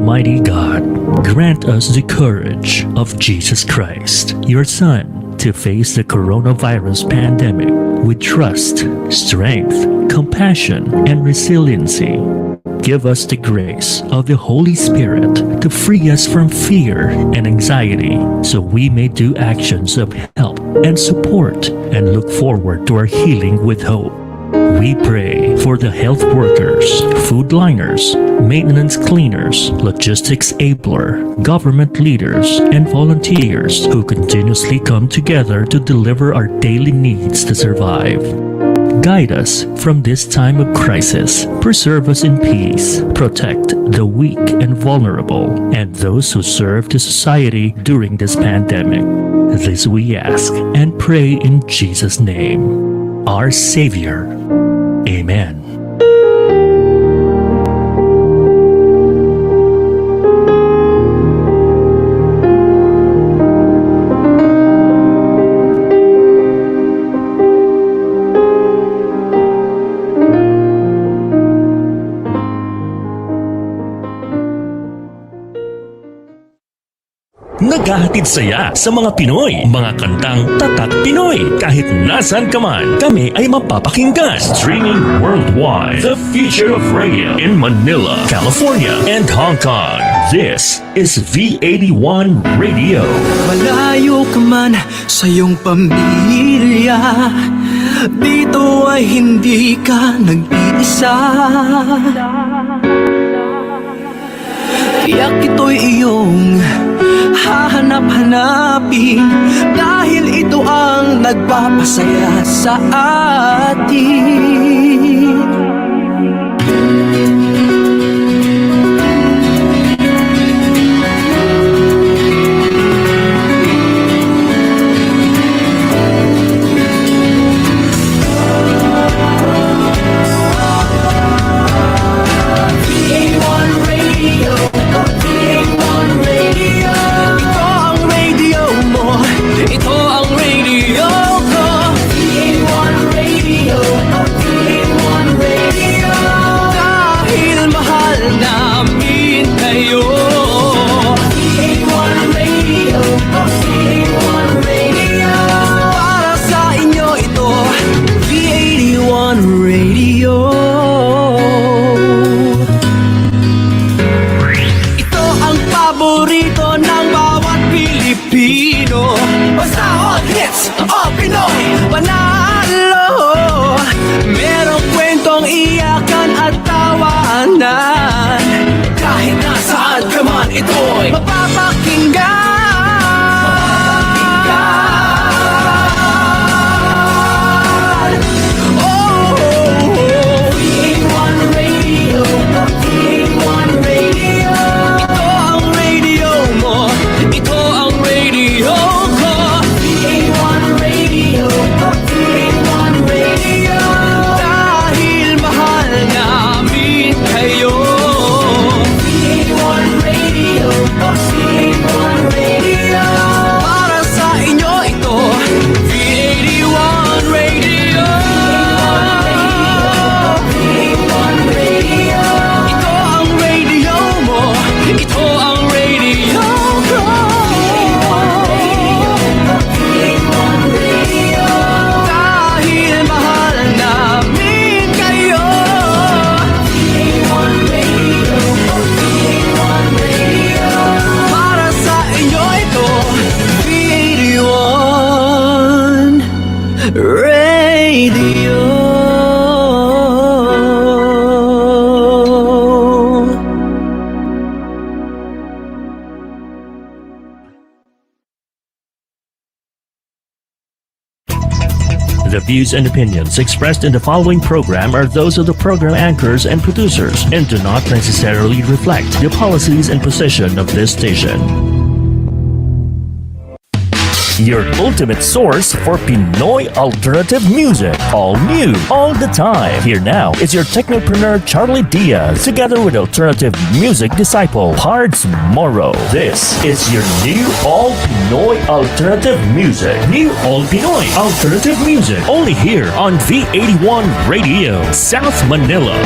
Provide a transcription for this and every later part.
Almighty God, grant us the courage of Jesus Christ, your Son, to face the coronavirus pandemic with trust, strength, compassion, and resiliency. Give us the grace of the Holy Spirit to free us from fear and anxiety so we may do actions of help and support and look forward to our healing with hope. We pray for the health workers, food liners, maintenance cleaners, logistics abler, government leaders, and volunteers who continuously come together to deliver our daily needs to survive. Guide us from this time of crisis. Preserve us in peace. Protect the weak and vulnerable and those who serve the society during this pandemic. This we ask and pray in Jesus' name, our Savior. Amen. Naghahatid saya sa mga Pinoy, mga kantang tatak Pinoy. Kahit nasan ka man, kami ay mapapakinggan. Streaming worldwide, the future of radio in Manila, California, and Hong Kong. This is V81 Radio. Malayo ka man sa iyong pamilya, dito ay hindi ka nag-iisa. Tiyak ito'y iyong hahanap-hanapin, dahil ito ang nagpapasaya sa atin. Basta all hits, all Pinoy, panalo. Merong kwentong iyakan at tawanan, kahit nasaan ka man ito'y mapapakinggan. The views and opinions expressed in the following program are those of the program anchors and producers and do not necessarily reflect the policies and position of this station. Your ultimate source for Pinoy alternative music. All new, all the time. Here now is your technopreneur Charlie Diaz, together with alternative music disciple Pards Morrow. This is your new all Pinoy alternative music. New all Pinoy alternative music. Only here on V81 Radio, South Manila.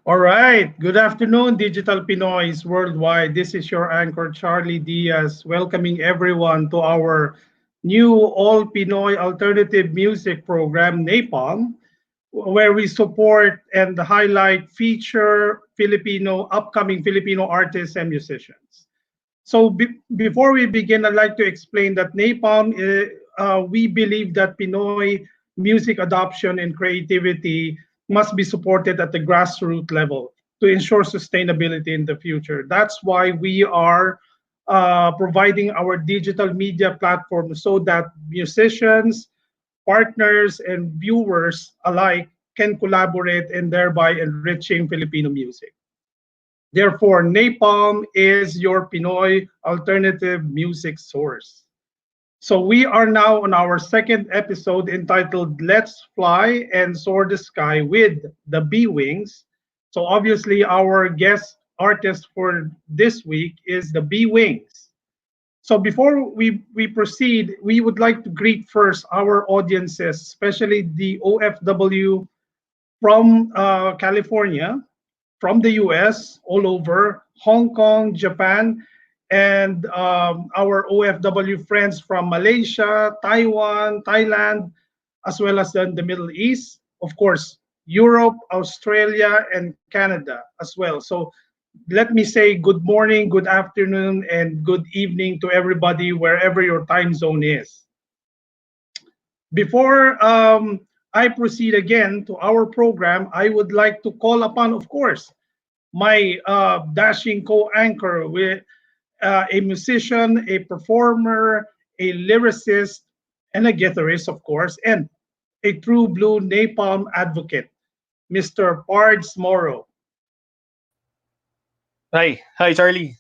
All right. Good afternoon, Digital Pinoys worldwide. This is your anchor, Charlie Diaz, welcoming everyone to our new all Pinoy alternative music program, NAPALM, where we support and highlight feature upcoming Filipino artists and musicians. So before we begin, I'd like to explain that Napalm, we believe that Pinoy music adoption and creativity must be supported at the grassroots level to ensure sustainability in the future. That's why we are providing our digital media platform so that musicians, partners, and viewers alike can collaborate and thereby enriching Filipino music. Therefore, Napalm is your Pinoy alternative music source. So we are now on our second episode entitled Let's Fly and Soar the Sky with the Beewings. So obviously our guest artist for this week is the Beewings. So before we proceed, we would like to greet first our audiences, especially the OFW from California, from the US, all over, Hong Kong, Japan, and our OFW friends from Malaysia, Taiwan, Thailand, as well as the Middle East, of course, Europe, Australia, and Canada as well. So let me say good morning, good afternoon, and good evening to everybody wherever your time zone is. Before I proceed again to our program, I would like to call upon, of course, my dashing co-anchor with a musician, a performer, a lyricist, and a guitarist, of course, and a true blue napalm advocate, Mr. Pards Morrow. Hi, Charlie.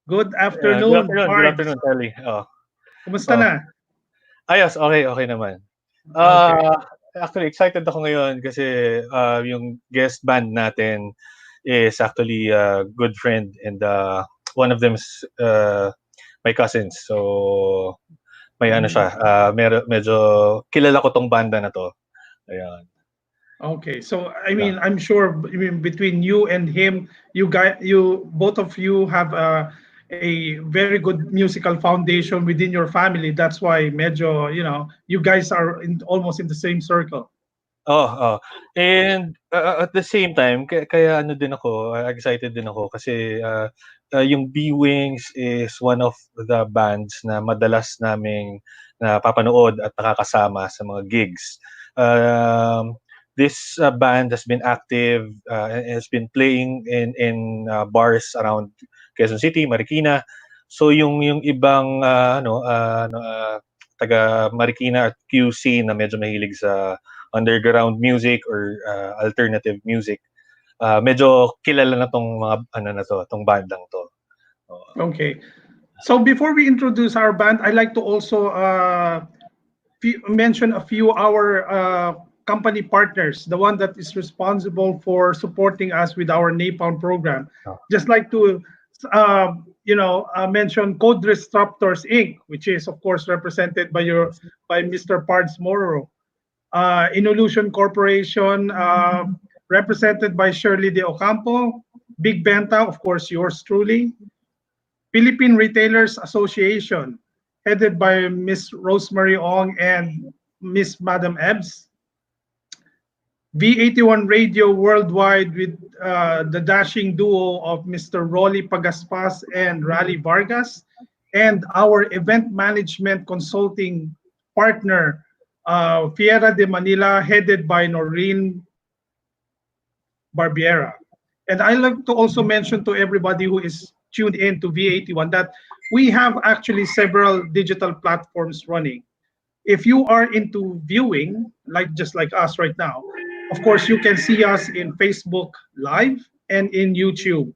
Good Good afternoon, afternoon, good Pards. afternoon, Charlie. Kumusta Oh, na? ayos, okay naman. Okay. Actually, excited ako ngayon kasi yung guest band natin is actually a good friend and one of them is my cousins. So, may ano Mhm. siya, medyo kilala ko tong banda na to. Ayan. Okay, so I Yeah. mean, I'm sure between you and him, both of you have a very good musical foundation within your family. That's why medyo, you guys are almost in the same circle. Oh. And at the same time, kaya ano din ako, excited din ako kasi yung Beewings is one of the bands na madalas naming napapanood at nakakasama sa mga gigs. This band has been active and has been playing in bars around Quezon City, Marikina. So yung ibang taga Marikina at QC na medyo mahilig sa underground music or alternative music, medyo kilala na 'tong mga ano na 'to, 'tong bandang 'to. Oo. Okay, so before we introduce our band, I'd like to also mention a few our company partners, the one that is responsible for supporting us with our Napalm program. Oh. Just like to mention Code Disruptors Inc., which is of course represented by Mr. Pards Morrow. Involution Corporation, represented by Shirley De Ocampo. Big Benta, of course, yours truly. Philippine Retailers Association, headed by Miss Rosemary Ong and Miss Madam Ebbs. V81 Radio Worldwide with the dashing duo of Mr. Rolly Pagaspas and Rally Vargas, and our event management consulting partner, Fiera de Manila, headed by Noreen Barbiera. And I like to also mention to everybody who is tuned in to V81 that we have actually several digital platforms running. If you are into viewing, like just like us right now, of course you can see us in Facebook Live and in YouTube.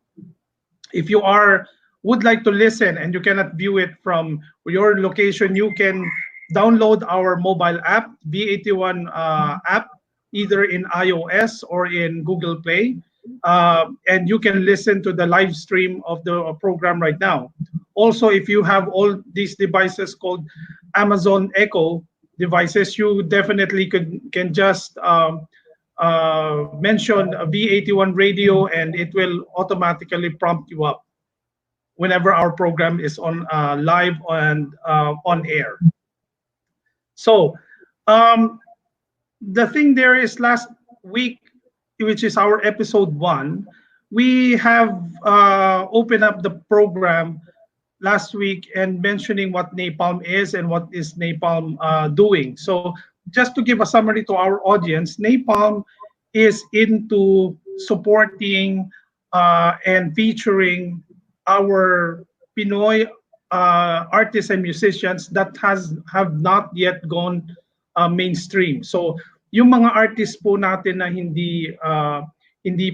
If you are would like to listen and you cannot view it from your location, you can download our mobile app, V81 app, either in iOS or in Google Play, and you can listen to the live stream of the program right now. Also, if you have all these devices called Amazon Echo devices, you definitely can just mention B81 radio, and it will automatically prompt you up whenever our program is on live and on air. So the thing there is, last week, which is our episode 1, we have opened up the program last week and mentioning what NAPALM is and what is NAPALM doing. So just to give a summary to our audience, NAPALM is into supporting and featuring our Pinoy artists and musicians that have not yet gone mainstream. So yung mga artists po natin na hindi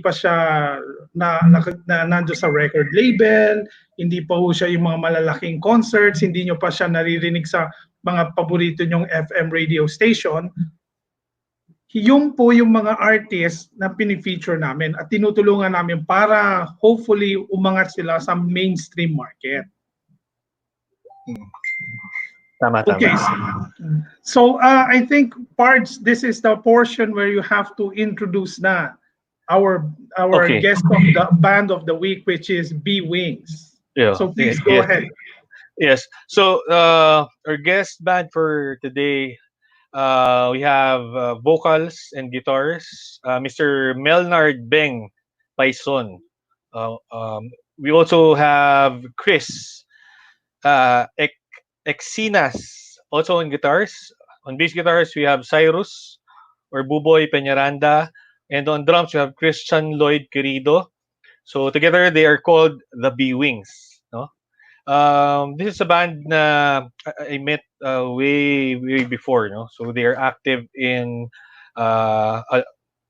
pa siya nando sa record label, hindi pa po siya yung mga malalaking concerts, hindi nyo pa siya naririnig sa mga paborito nyong FM radio station, yung po yung mga artists na pinifeature namin at tinutulungan namin para hopefully umangat sila sa mainstream market. Tama. Okay. So I think, Pards, this is the portion where you have to introduce na our guest of the band of the week, which is Beewings. Yeah. So please go ahead. Yes. So our guest band for today, we have vocals and guitars, Mr. Melnard Beng Paison. We also have Chris Exinas, also on guitars. On bass guitars, we have Cyrus or Buboy Peñaranda. And on drums, we have Christian Lloyd Querido. So together, they are called the Beewings. No? This is a band na I met way before. No? So they are active in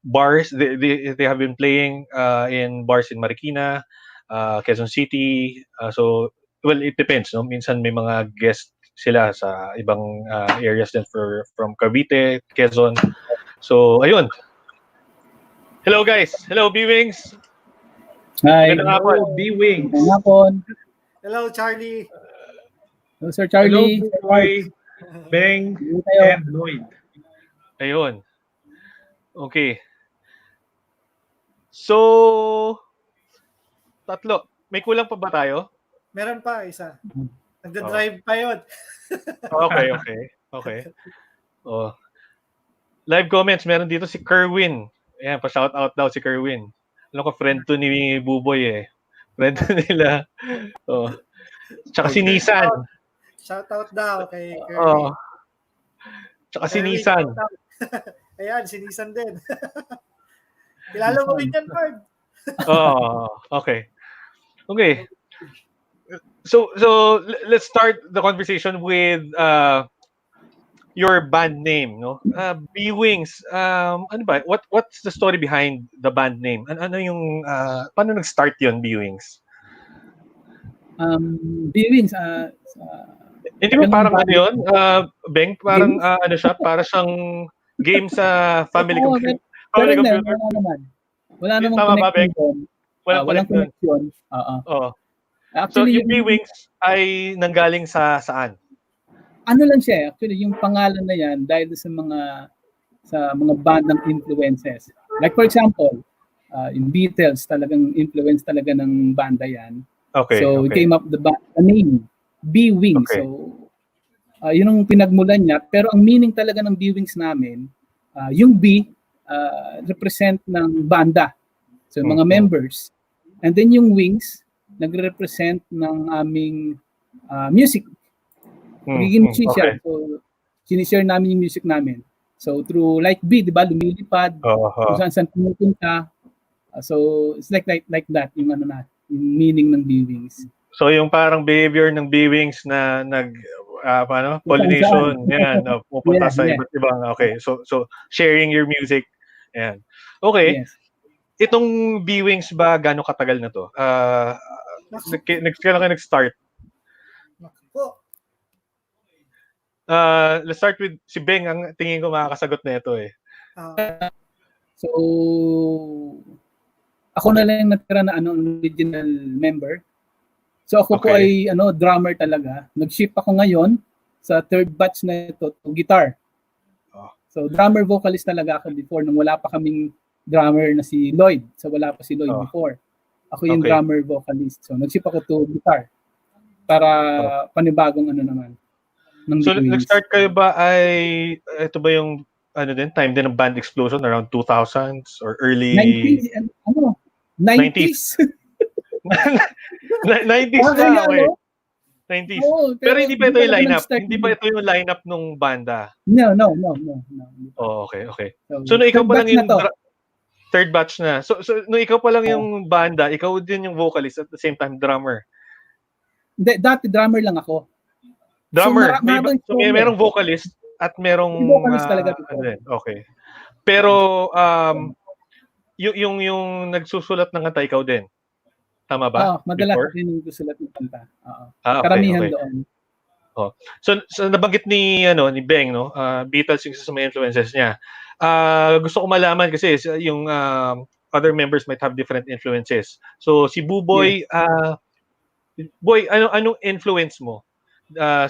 bars. They have been playing in bars in Marikina, Quezon City. So, well, it depends. No? Minsan may mga guest sila sa ibang areas din from Cavite, Quezon. So, ayun. Hello guys. Hello Beewings. Hi. Hello Beewings. Hello Charlie. Hello Sir Charlie. Hello Buboy, Beng, and Lloyd. Ayun. Okay. So, tatlo. May kulang pa ba tayo? Meron pa isa. Nagda-drive pa yun. Okay. Oh. Live comments, meron dito si Kerwin. Ayan, pa-shout out daw si Kerwin. Alam ko, friend to ni Buboy eh. Friend to nila. Oh. Tsaka si Nissan. Shout out daw kay Kirby. Oh. Tsaka si Nissan. Ayan, si Nissan din. Kilala mo rin yan, Ford. Okay. So let's start the conversation with your band name, no? Beewings. Ano ba? What's the story behind the band name? Ano yung paano nag-start 'yon, Beewings? Beewings Hindi mo parang ano 'yon? Beng, parang ano siya, para siyang game sa family computer. Family computer. Wala namang connection. Walang connection. So Actually, yung Beewings ay nanggaling sa saan? Ano lang siya, actually, yung pangalan na yan dahil sa mga bandang influences. Like for example, in Beatles, talagang influence talaga ng banda yan. Okay. So we came up the name, Beewings. Okay. So yun ang pinagmulan niya. Pero ang meaning talaga ng Beewings namin, yung B represent ng banda. So mga members. And then yung wings, nagre-represent ng aming music. Pagiging musician. Okay. So, sinishare namin yung music namin. So, through like B, di ba? Lumilipad. Kung saan pumupunta. So, it's like that, yung meaning ng Beewings. So, yung parang behavior ng Beewings na pollination. Yan. Pupunta sa iba't ibang. Okay. So, sharing your music. Yan. Okay. Yes. Itong Beewings ba, gano'ng katagal na to? Kailan kayo nag-start? Let's start with si Beng. Ang tingin ko makakasagot na ito eh. So, ako na lang natira na original member. So ako po ay drummer talaga. Nag-shift ako ngayon sa third batch na ito to guitar. So drummer vocalist talaga ako before nung wala pa kaming drummer na si Lloyd. So wala pa si Lloyd Oh. before. Ako yung Okay. drummer vocalist. So nag-shift ako to guitar para panibagong ano naman ng So Beewings. nag-start kayo ba ay ito ba yung ano din time din ng band explosion around 2000s or early 90s, ano? 90s. 90s Ah, na, kaya, okay. no? 90s. Oo, Pero hindi pa ito di yung pa lineup. nag-start Hindi yun. pa ito yung lineup nung banda. No. Hindi pa. Oh, okay, okay. So, So nung ikaw third pa lang batch na yung to. third batch na. So nung ikaw pa lang yung banda, ikaw din yung vocalist at the same time drummer. Hindi, dati drummer lang ako. Drummer. So, mahabang So may merong vocalist at merong May vocalist talaga dito. ano din. Okay. Pero yung nagsusulat ng kanta ikaw din. Tama ba? Madalas Before? ako yung gusulat ng kanta. Okay, Karamihan okay. doon. So nabanggit ni Beng, no? Beatles yung isa sa mga influences niya. Gusto ko malaman kasi yung other members might have different influences. So si Buboy, Boy, anong influence mo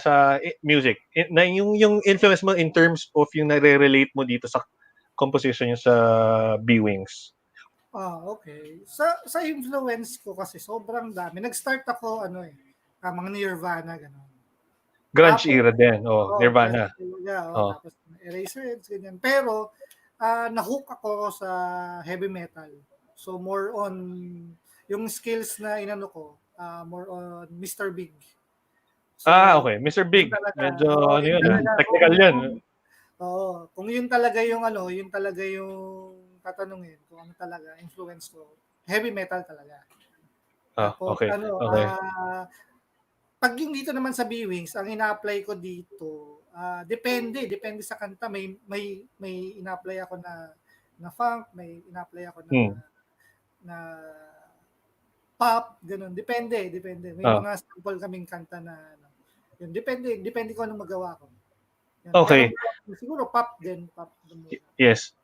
sa music? Yung influence mo in terms of yung nare-relate mo dito sa composition niyo sa Beewings. Okay. Sa influence ko kasi sobrang dami. Nag-start ako mga Nirvana ganun. Grunge Tapos, era din, Nirvana. Tapos Eraserheads ganyan. Pero na-hook ako sa heavy metal. So more on yung skills na inano ko, more on Mr. Big. So, Okay. Mr. Big. talaga. Medyo Oo, ano yun yun, talaga. technical yun. Oo, kung yun talaga yung yun talaga yung tatanungin kung ano talaga influence ko. Heavy metal talaga. Tapos Okay. Okay. pag yung dito naman sa Beewings, ang ina-apply ko dito, depende sa kanta. May ina-apply ako na funk, may ina-apply ako na pop, ganun. Depende. May mga sample kaming kanta na yun, depende ko anong magawa ko. Yan. Okay. Pero, siguro pop din. Yes.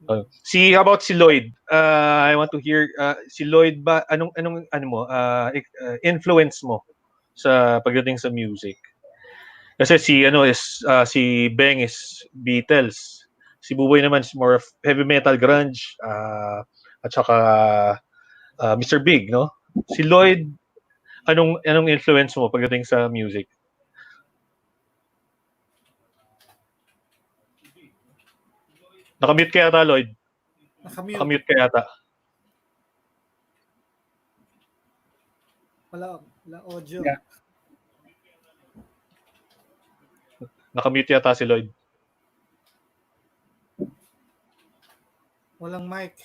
How about si Lloyd? I want to hear si Lloyd ba anong influence mo sa pagdating sa music? Kasi si Beng is Beatles. Si Buboy naman is more of heavy metal, grunge, at saka Mr. Big, no? Si Lloyd, anong influence mo pagdating sa music? Nakamute ka yata, Lloyd. Nakamute ka yata. Wala audio. Yeah. Nakamute yata si Lloyd. Walang mic.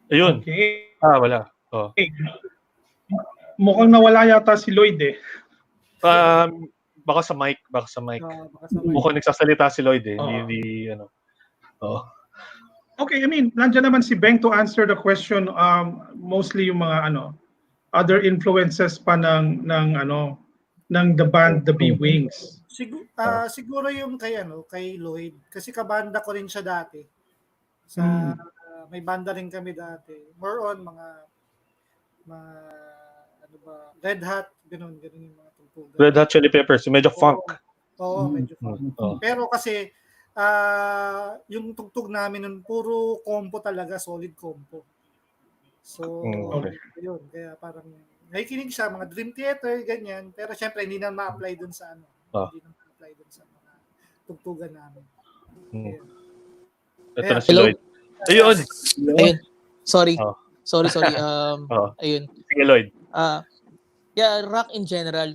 Ayun. Okay. Wala. Mukhang nawala yata si Lloyd eh. Baka sa mic. Baka sa mic. Mukhang nagsasalita si Lloyd eh. Oo. Hindi ano. Okay, I mean, nandiyan naman si Beng to answer the question. Mostly yung mga other influences pa ng the band The Beewings. Siguro yung kay Lloyd kasi kabanda ko rin siya dati. May banda rin kami dati. More on mga Red Hot, ganun yung mga tugtugan. Red Hot Chili Peppers, medyo funk. Oo, medyo funk. Pero kasi yung tugtog namin nun puro compo talaga, solid compo. So, yun, kaya parang nakikinig siya mga Dream Theater ganyan, pero syempre hindi na ma-apply dun sa hindi na ma-apply dun sa mga tugtugan namin. Ito na si Lloyd. Ayun. Sorry. Ayun. Sige, Lloyd. Rock in general,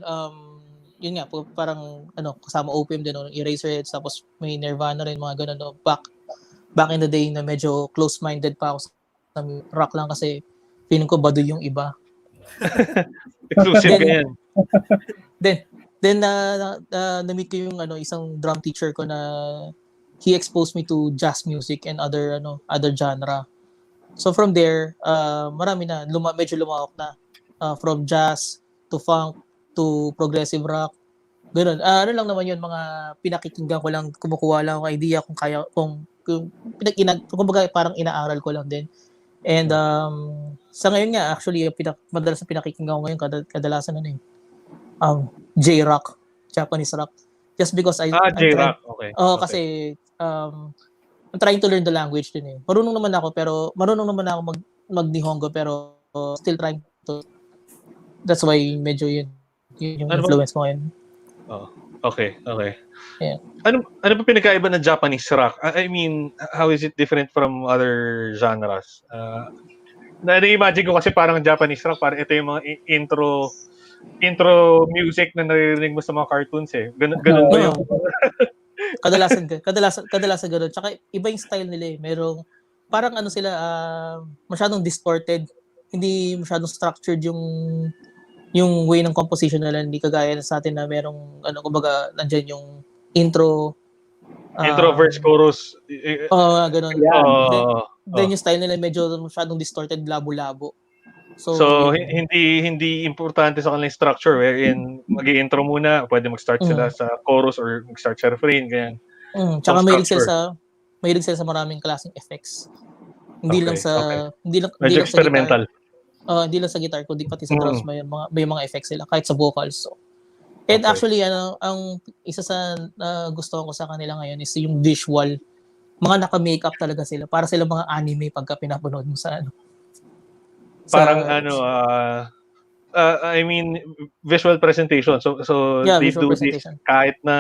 yun nga, parang kasama OPM din, Eraserheads, tapos may Nirvana rin, mga ganun, back in the day na medyo close-minded pa ako sa rock lang kasi feeling ko baduy yung iba. Exclusive ganyan. Then na-meet ko yung isang drum teacher ko na he exposed me to jazz music and other genre. So from there, marami na medyo lumawak na from jazz to funk to progressive rock. Ganun. Lang naman yun, mga pinakikinggan ko lang, kumukuha lang ako idea kung kumbaga parang inaaral ko lang din. And sa ngayon nga, actually, madalas na pinakikinggan ko ngayon, kadalasan J-rock, Japanese rock. Just because I'm trying. J-rock. Okay. Kasi I'm trying to learn the language din eh. Marunong naman ako mag-Nihongo pero still trying to. That's why medyo yun yung Ano ba? influence ko ngayon. Okay. Yeah. Ano ba pinagkaiba ng Japanese rock? I mean, how is it different from other genres? Na-imagine ko kasi parang Japanese rock, parang ito yung mga intro music na naririnig mo sa mga cartoons eh. Ganun ba yung... kadalasan gano'n. Tsaka iba yung style nila eh. Merong, parang ano sila, masyadong distorted. Hindi masyadong structured yung way ng composition nila. Hindi kagaya sa atin na merong, kumbaga, nandyan yung intro. Intro, verse, chorus. Ganun. Then yung style nila medyo masyadong distorted, labo-labo. So hindi importante sa kanilang structure wherein mag-i-intro muna, pwede mag-start sila sa chorus or mag-start sa refrain, ganyan. Tsaka mahilig sila sa maraming klaseng effects. Hindi lang sa experimental. Hindi lang sa guitar kundi pati sa drums may mga effects sila kahit sa vocals. So. And actually ang isa sa gusto ko sa kanila ngayon is yung visual. Mga naka-makeup talaga sila. Para sila mga anime pagka pinapanood mo sa Parang I mean visual presentation. So they do this kahit na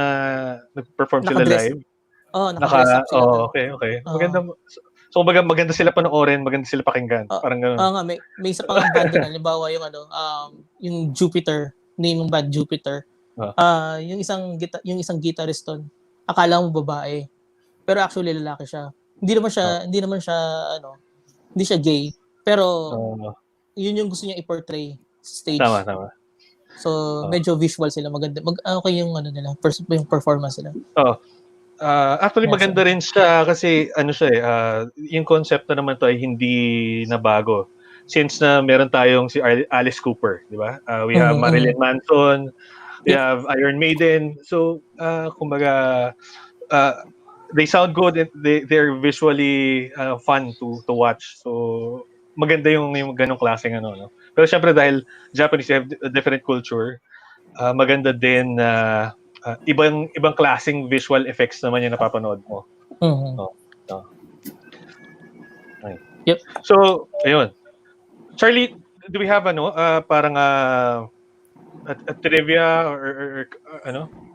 nag-perform sila live. Naka-dress up sila. Okay. So maganda sila panoorin, maganda sila pakinggan. Parang ganoon. May isa pang band doon, halimbawa yung Jupiter, name ng band Jupiter. Yung isang guitarist doon, akala mo babae. Pero actually lalaki siya. Hindi siya gay. Pero yun yung gusto niya i-portray sa stage. Tama. So medyo visual sila, maganda. Okay yung nila, yung performance nila. Actually maganda rin siya kasi yung concept na naman to ay hindi na bago. Since na meron tayong si Alice Cooper, di ba? We have Marilyn Manson, we have Iron Maiden. So kumbaga they sound good and they're visually fun to watch. So maganda yung ganong klaseng no. Pero syempre dahil Japanese have a different culture, maganda din na ibang klaseng visual effects naman yung napapanood mo. Yep. So ayun. Charlie, do we have parang a trivia or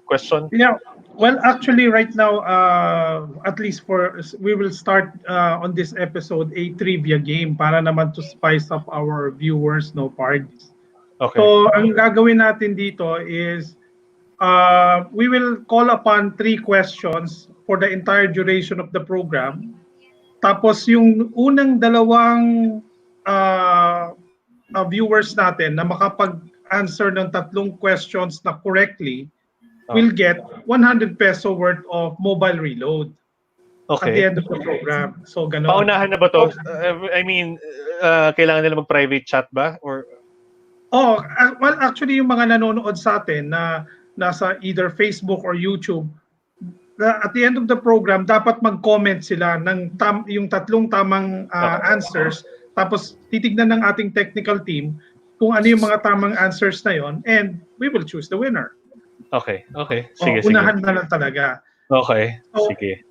question? Yeah. Well, actually, right now, at least we will start on this episode a trivia game para naman to spice up our viewers, parties. Okay. So, ang gagawin natin dito is we will call upon 3 questions for the entire duration of the program. Tapos yung unang dalawang viewers natin na makapag-answer ng 3 questions na correctly will get 100 peso worth of mobile reload at the end of the program. So, ganun. Paunahan na ba to? I mean, kailangan nila mag-private chat ba? Or... well, actually, yung mga nanonood sa atin na nasa either Facebook or YouTube, at the end of the program, dapat mag-comment sila ng yung 3 tamang answers. Tapos, titignan ng ating technical team kung ano yung mga tamang answers na yon, and we will choose the winner. Okay. Sige. Unahan na lang talaga. Okay. So, sige.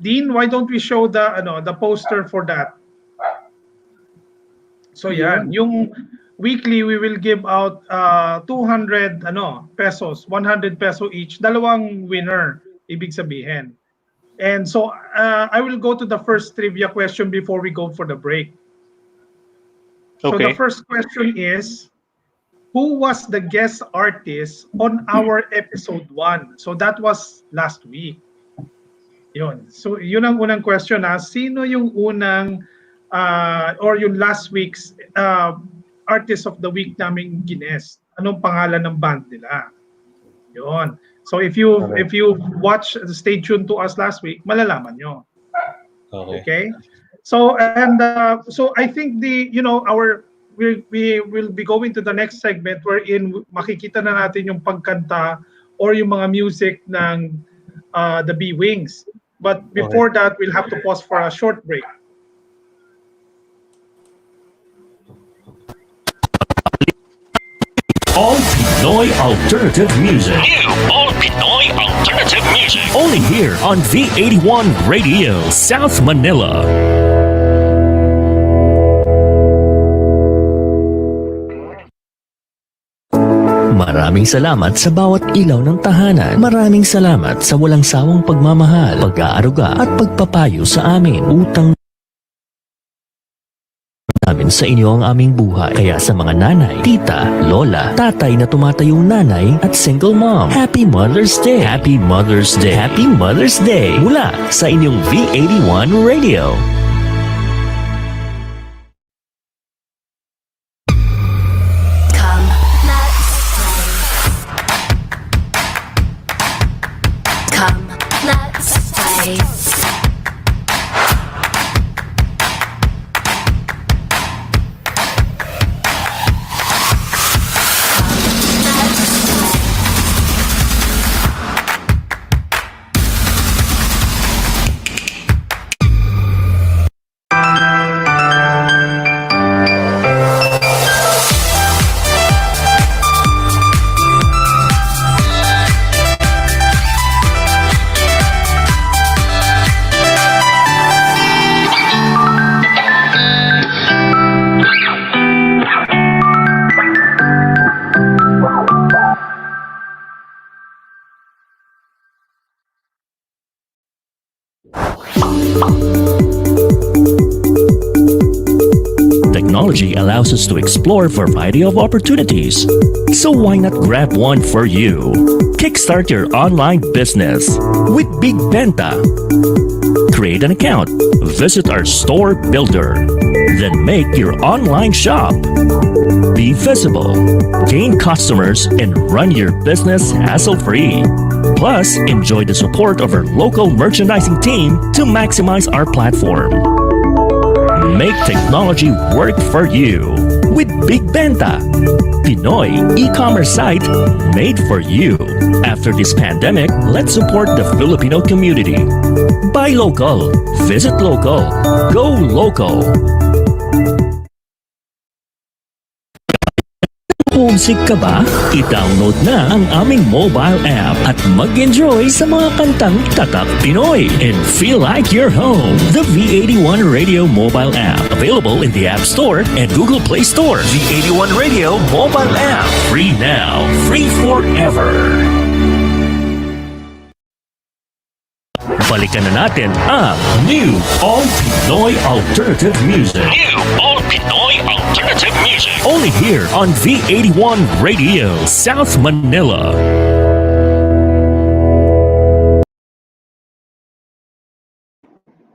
Dean, why don't we show the poster for that? So yan, yung weekly we will give out 200 pesos, 100 peso each, dalawang winner ibig sabihin. And so I will go to the first trivia question before we go for the break. So the first question is, who was the guest artist on our episode 1? So that was last week. Yun. So yun ang unang question sino yung unang or yung last week's artist of the week naming gines? Anong pangalan ng band nila? Yun. So if you watch, stay tuned to us last week, malalaman nyo. Okay? So so I think we will be going to the next segment wherein makikita na natin yung pagkanta or yung mga music ng the Beewings. But before that, we'll have to pause for a short break. Pinoy alternative music. New All Pinoy alternative music. Only here on V81 Radio, South Manila. Maraming salamat sa bawat ilaw ng tahanan. Maraming salamat sa walang sawang pagmamahal, pag-aaruga at pagpapayo sa amin. Utang namin sa inyo ang aming buhay. Kaya sa mga nanay, tita, lola, tatay na tumatayong nanay at single mom, Happy Mother's Day! Happy Mother's Day! Happy Mother's Day! Mula sa inyong V81 Radio. Technology allows us to explore a variety of opportunities. So why not grab one for you? Kickstart your online business with Big Benta. Create an account, visit our store builder, then make your online shop. Be visible, gain customers, and run your business hassle-free. Plus, enjoy the support of our local merchandising team to maximize our platform. Make technology work for you with Big Benta, Pinoy e-commerce site made for you. After this pandemic, let's support the Filipino community. Buy local, visit local, go local. Homesick ka ba? I-download na ang aming mobile app at mag-enjoy sa mga kantang tatak Pinoy and feel like you're home. The V81 Radio mobile app, available in the App Store and Google Play Store. V81 Radio mobile app, free now, free forever. Balikan na natin ang New All Pinoy Alternative Music. New All Pinoy Alternative Music. Only here on V81 Radio, South Manila.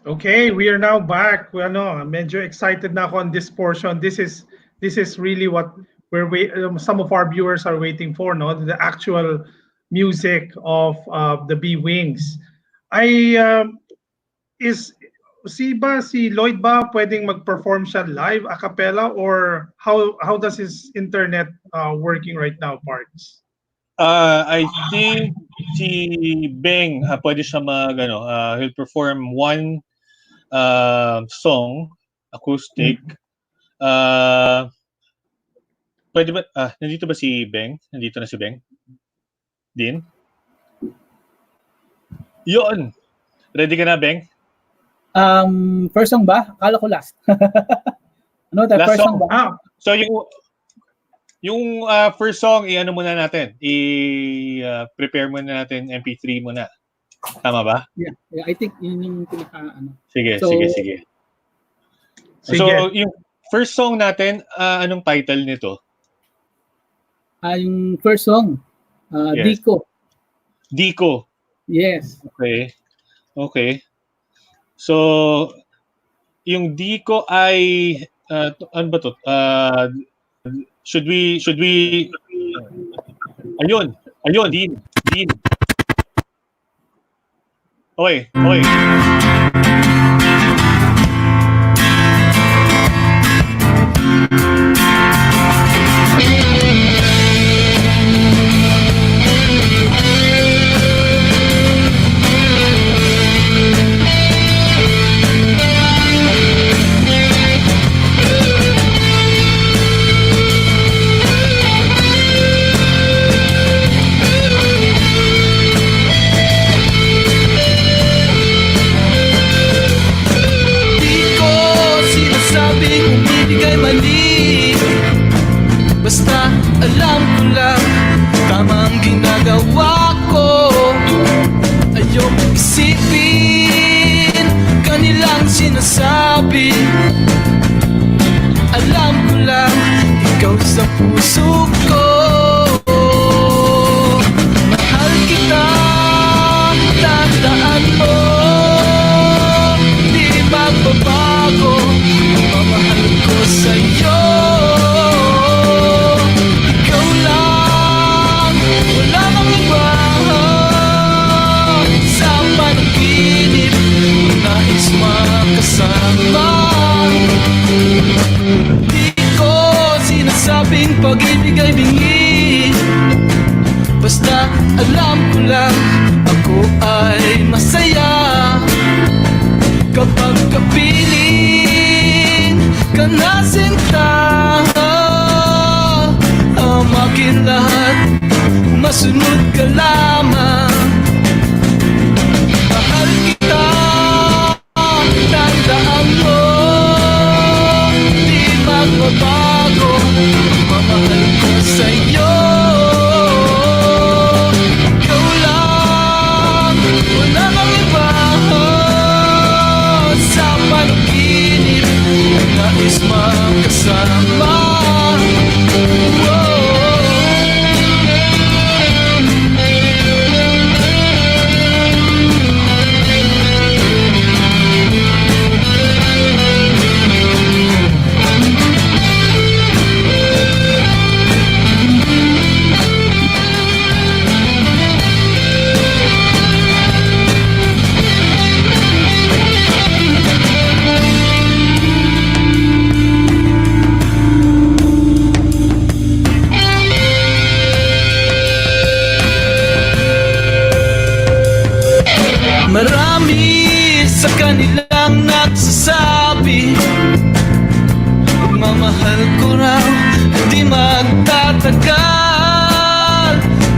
Okay, we are now back. Medyo excited na ako on this portion. This is really what some of our viewers are waiting for, no? The actual music of the Beewings. Si Lloyd ba pwedeng mag-perform siya live a cappella, or how does his internet working right now, Parts? I think si Beng pwede siya he'll perform one song acoustic. Pwede ba nandito ba si Beng? Nandito na si Beng? Din? Yun. Ready ka na, Beng? First song ba? Akala ko last. Last first song ba? So yung first song, i-ano muna natin. I-prepare muna natin, MP3 muna. Tama ba? Yeah, I think yun yung pinaka-ano. Sige. Sige. So, yung first song natin, anong title nito? Yung first song, Yes. Diko. Yes. Okay. So, yung Diko ay ano ba to? Should we Ayun, Din. Okay. sinasabi. Alam ko lang, ikaw sa puso ko. Mahal kita, tandaan mo. Di magbabago ang pamahal ko sa'yo. Ikaw lang, wala nang iba. Sa panaginip, nais makasama. Di ko sinasabing pag-ibig ay bingi. Basta alam ko lang, ako ay masaya kapag kapiling ka na sinta. Ang aking lahat, masunod ka lamang. Mahal kita, tandaan mo. Di magbabago ang pamahal ko sa'yo. Ikaw lang, wala nang iba. Sa panaginip, nais makasama. Marami sa kanilang nagsasabi, pagmamahal ko raw di magtatagal.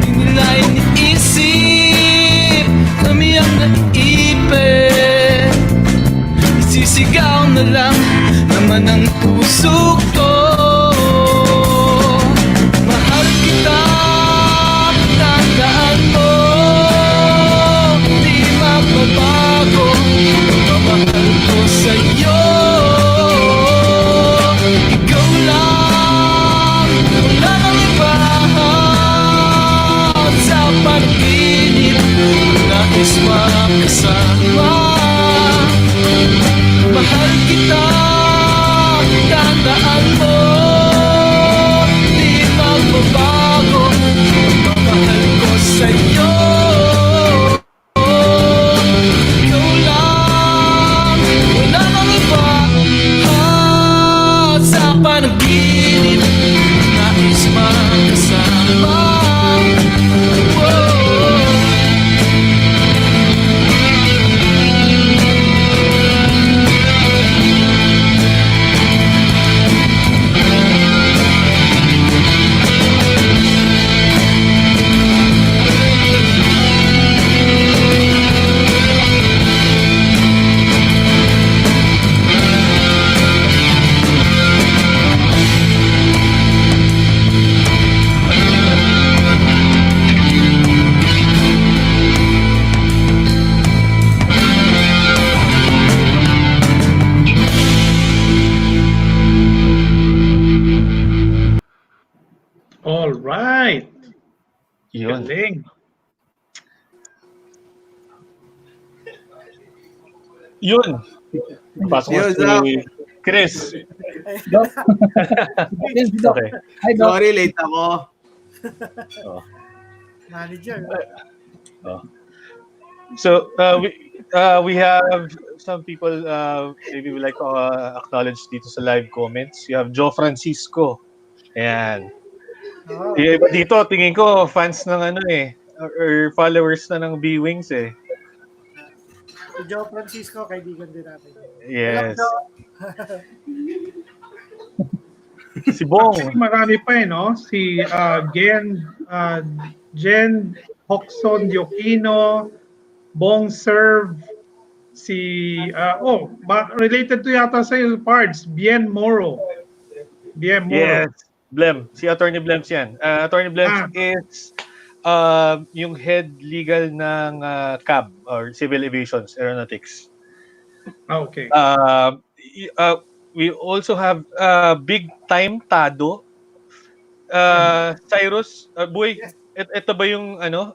Di nila iniisip, kami ang naiipit. Isisigaw na lang naman ang puso ko. Mahal kita, tandaan mo. Magbabago ang pamahal ko sa'yo. Ikaw lang, wala nang iba. Sa panaginip, nais makasama. Mahal kita, tandaan mo. Di magbabago ang pamahal ko sa'yo. Panaginip, nais makasama. All right. Yun. Galing. Yun. Pasok Yun, si Zach. Chris. Doc. Yes, Doc. Okay. Hi, Doc. Sorry, late ako. Oh. Manager. Oh. So we have some people maybe we like to acknowledge dito sa live comments. You have Joe Francisco. Ayan. Oh, Dito tingin ko fans ng ano or followers na ng Beewings eh. si Joe Francisco, kaibigan din natin. Yes. Hello, Si Bong. Actually, marami pa no? Si Jen Hoxon Diokino, Bong Serve, si related to yata sa parts, Bien Moro. Yes. Blem. Si Attorney Blems yan. Attorney Blems is yung head legal ng CAB or Civil Aviation Aeronautics. Okay. We also have Big Time Tado. Cyrus, Boy, Yes. ito ba yung ano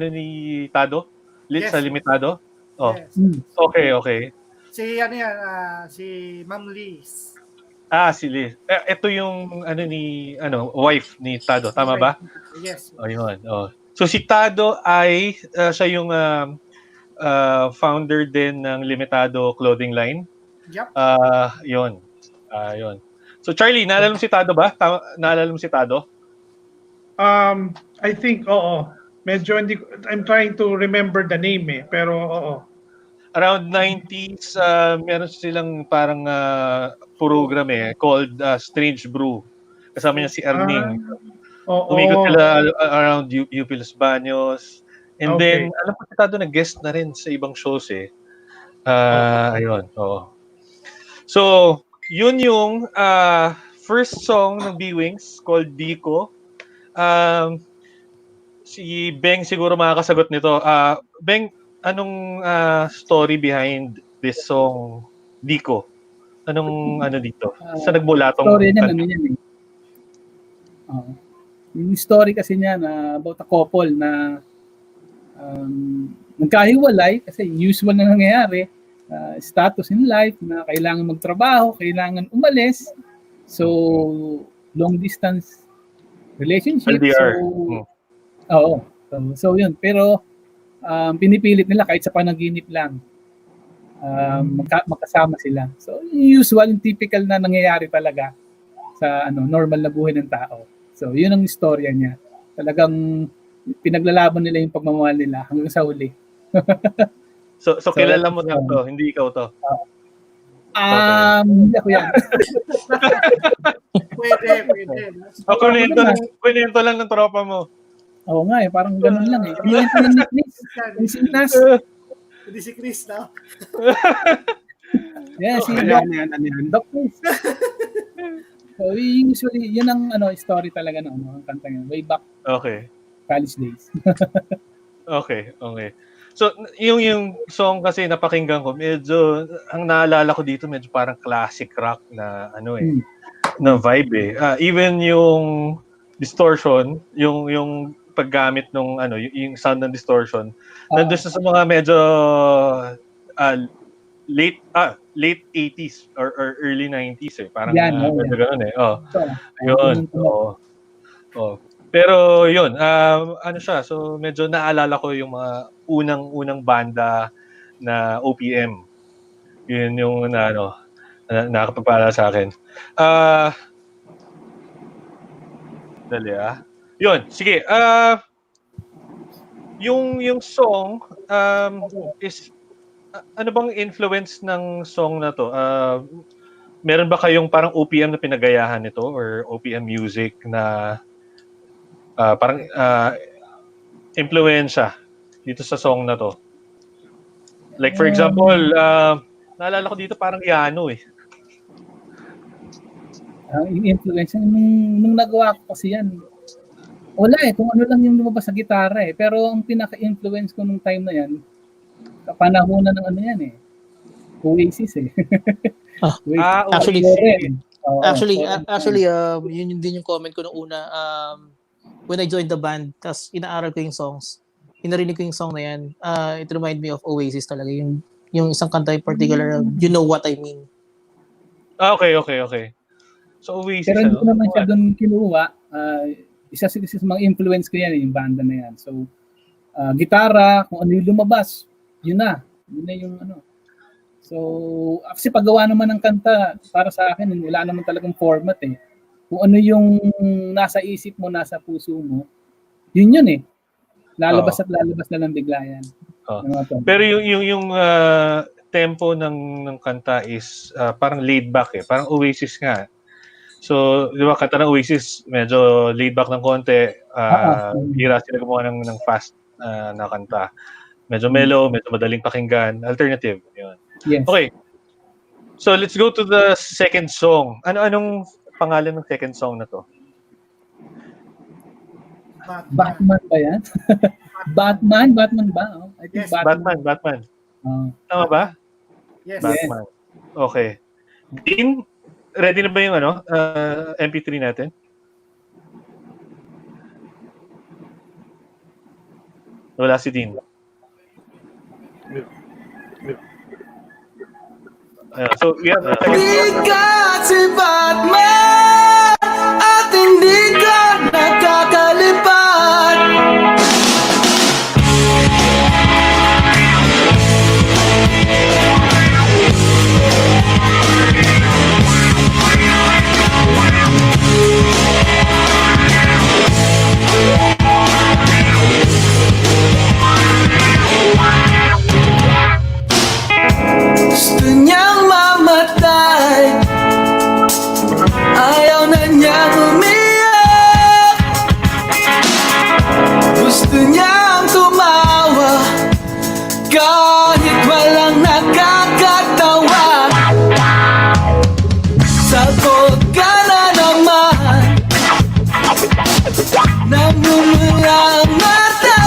ni Tado? Sa Yes, yes. Limitado? Oh, Yes. Hmm. okay, okay. Si ano yan, si Ma'am Liz. Si Liz. Ito yung wife ni Tado, tama Okay. ba? Yes, yes. Ayun. Oh. So si Tado ay siya yung founder din ng Limitado clothing line. Yep. Yun. Yun. So Charlie, naalala mo si Tado ba? Naalala mo si Tado? I think, oo. Medyo hindi, I'm trying to remember the name pero oo. Around 90s, meron silang parang program called Strange Brew. Kasama niya si Erning. Umikot Oo. sila around UP Los Baños. And then, Okay. alam ko si Tado nag-guest na rin sa ibang shows Ayun, oo. So, yun yung first song ng Beewings called Biko. Si Beng siguro makakasagot nito. Beng, anong story behind this song, Biko? Anong dito? Saan nagmula tong Story niyan, kanta? ano yan eh. Yung story kasi niya na about a couple na nagkahiwalay kasi usual na nangyayari. Status in life na kailangan magtrabaho, kailangan umalis. So, long distance relationship. LDR. Oo. So yun. Pero pinipilit nila kahit sa panaginip lang. Magkasama sila. So, usual, yung typical na nangyayari talaga sa normal na buhay ng tao. So, yun ang istorya niya. Talagang pinaglalaban nila yung pagmamahal nila hanggang sa huli. So kilala mo na to, hindi ikaw to. Hindi ako yan. Pwede. Kwento lang ng tropa mo. Oo nga parang ganun lang eh. Hindi yan ni Chris. Yung si Nas. Hindi si Chris, no? Yeah, si Doc. Doc Chris. So, usually, yun ang story talaga ng kanta niya. Way back college days. Okay. So, yung song kasi napakinggan ko, medyo, ang naalala ko dito, medyo parang classic rock na, na vibe even yung distortion, yung paggamit ng, yung sound ng distortion, nandun sa mga medyo late 80s or early 90s parang medyo ganun yun. Pero yun, siya, so medyo naalala ko yung mga unang banda na OPM. Yun yung nakapagpaalala sa akin. Dali Yun, sige. Yung song is ano bang influence ng song na to? Meron ba kayong parang OPM na pinagayahan nito or OPM music na parang impluwensya dito sa song na to? Like for example, naalala ko dito parang Yano Yung influence nung nagawa ko kasi yan. Wala kung ano lang yung lumabas sa gitara Pero ang pinaka-influence ko nung time na yan, kapanahonan ng yan Oasis Actually, yun din yung comment ko nung una. When I joined the band, tas inaaral ko yung songs, pinarinig ko yung song na yan, it remind me of Oasis talaga. Yung isang kanta in particular, You Know What I Mean. Okay. So Oasis, pero hindi ko naman siya doon kinuha. Isa sa mga influence ko yan, yung banda na yan. So, gitara, kung ano yung lumabas, yun na yung So, kasi paggawa naman ng kanta, para sa akin, wala naman talagang format Kung ano yung nasa isip mo, nasa puso mo, yun Lalabas at lalabas na lang bigla yan. Pero yung tempo ng kanta is parang laid back Parang Oasis nga. So, di ba, kanta ng Oasis, medyo laid back ng konti. Hira sila gumawa ng fast na kanta. Medyo mellow, medyo madaling pakinggan. Alternative. Yun. Yes. Okay. So, let's go to the second song. Anong pangalan ng second song na to? Batman ba yan? Batman ba? I think yes. Batman. Tama ba? Yes. Batman. Okay. Dean, ready na ba yung MP3 natin? Wala si Dean. So we have Di ka si Batman at hindi ka nakakalipad. Gusto niyang mamatay, ayaw na niyang umiyak. Gusto niyang tumawa kahit walang nakakatawa. Sagot ka na naman, namumula ang mata.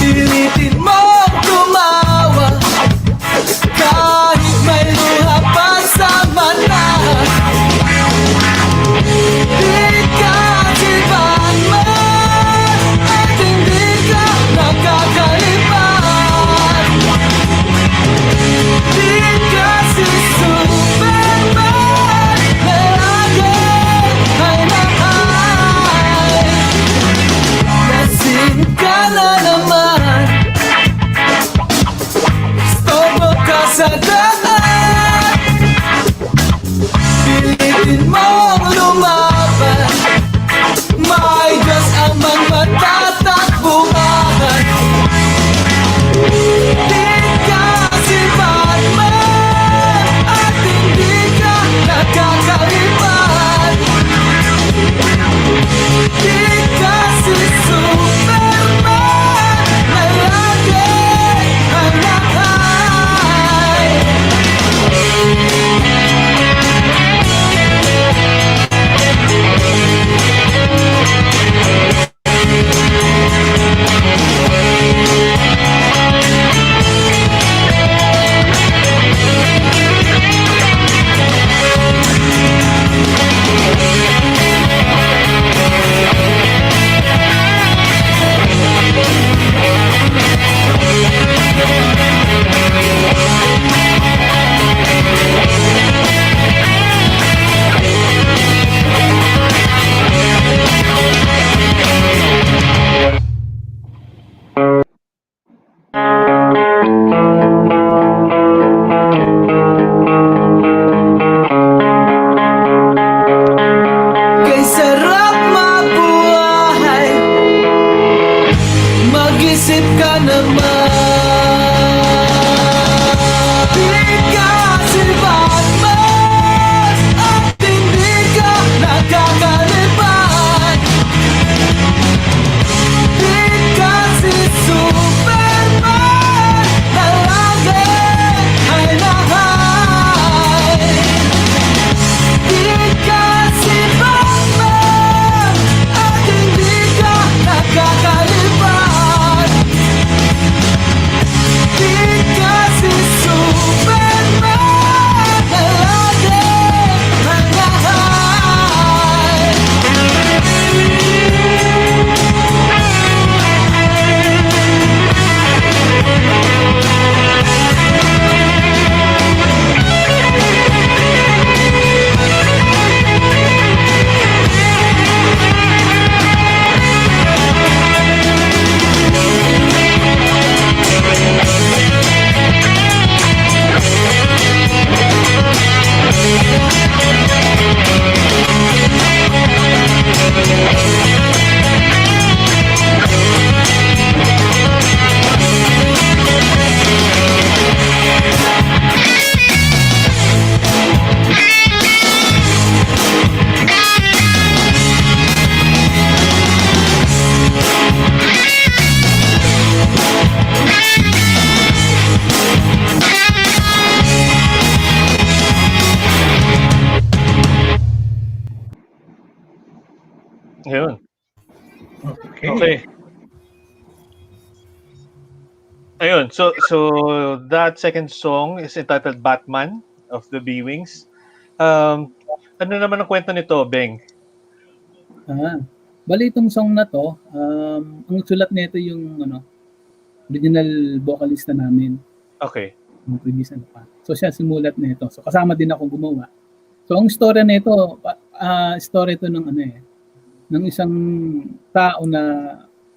Pilitin mo tumawa kahit may luha pa sa mata. Di ka si Batman at hindi ka nakakalipad. Di ka si Superman na lagi ay nahay. Lasing ka na naman, stobo ka sa daan. Pilitin mong lumaban, may Diyos ang magmatatakbuhan. Di ka si Batman at hindi ka nakakalipad. Di ka si Superman na lagi ang nahay. Kay sarap mabuhay, mag-isip ka naman. Di ka si Batman at hindi ka nakakalipad. Di ka si Superman na lagi ay nahay. Di ka si Batman at hindi ka nakakalipad. Di ka si Superman na lagi ang nahay. Yun. Okay. Okay. Ayun, so that second song is entitled Batman of the Beewings. Ano naman ang kwento nito, Beng? Bali itong song na 'to, ang sulat nito yung ano, original vocalista namin, Okay. yung previous ano pa. So siya sumulat nito. So kasama din akong gumawa. So ang istorya nito, story ito ng ano ng isang tao na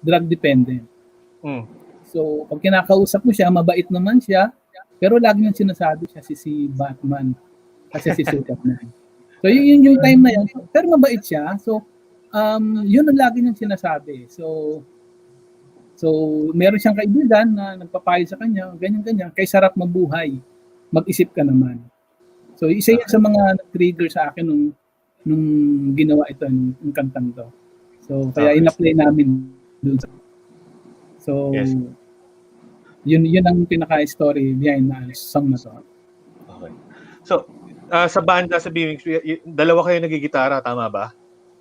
drug dependent. Mm. So pag kinakausap mo siya, mabait naman siya, pero lagi niyang sinasabi siya si Batman kasi si Superman. So yun yung time na yun. Pero mabait siya. So yun ang lagi niyang sinasabi. So meron siyang kaibigan na nagpapayo sa kanya, ganyan-ganyan, kay sarap mabuhay, mag-isip ka naman. So isa yan sa mga nag-trigger sa akin nung ginawa ito, yung kantang to. So kaya Okay. ina-play namin dun sa So Yes. yun ang pinaka-story behind na song na to. Okay. So, sa banda sa Beewings, dalawa kayo nagigitara, tama ba?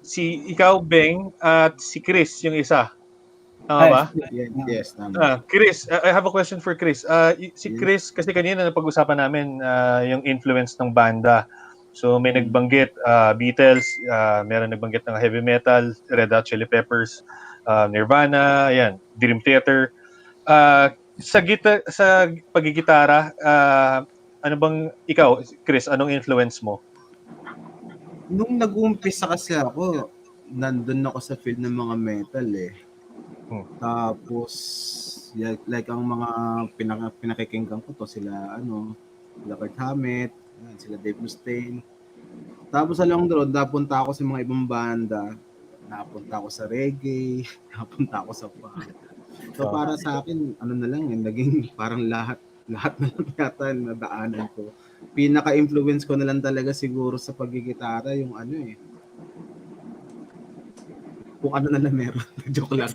Ikaw, Beng, at si Chris, yung isa. Tama ba? Yes, tama. Chris, I have a question for Chris. Si Yes. Chris, kasi kanina napag-usapan namin yung influence ng banda. So may nagbanggit Beatles, meron nagbanggit ng heavy metal, Red Hot Chili Peppers, Nirvana, ayan, Dream Theater. Sa pagigitara, ano bang ikaw, Chris, anong influence mo? Nung nag-uumpisa kasi ako, nandun ako sa field ng mga metal eh. Tapos, like ang mga pinakikinggan ko to, sila Kurt Hammett, sila Dave Mustaine. Tapos along the road, napunta ako sa mga ibang banda. Napunta ako sa reggae, napunta ako sa punk. So para sa akin, na lang naging parang lahat na lang yata nadaanan ko. Pinaka-influence ko na lang talaga siguro sa pagigitara yung kung ano na lang meron. Joke lang.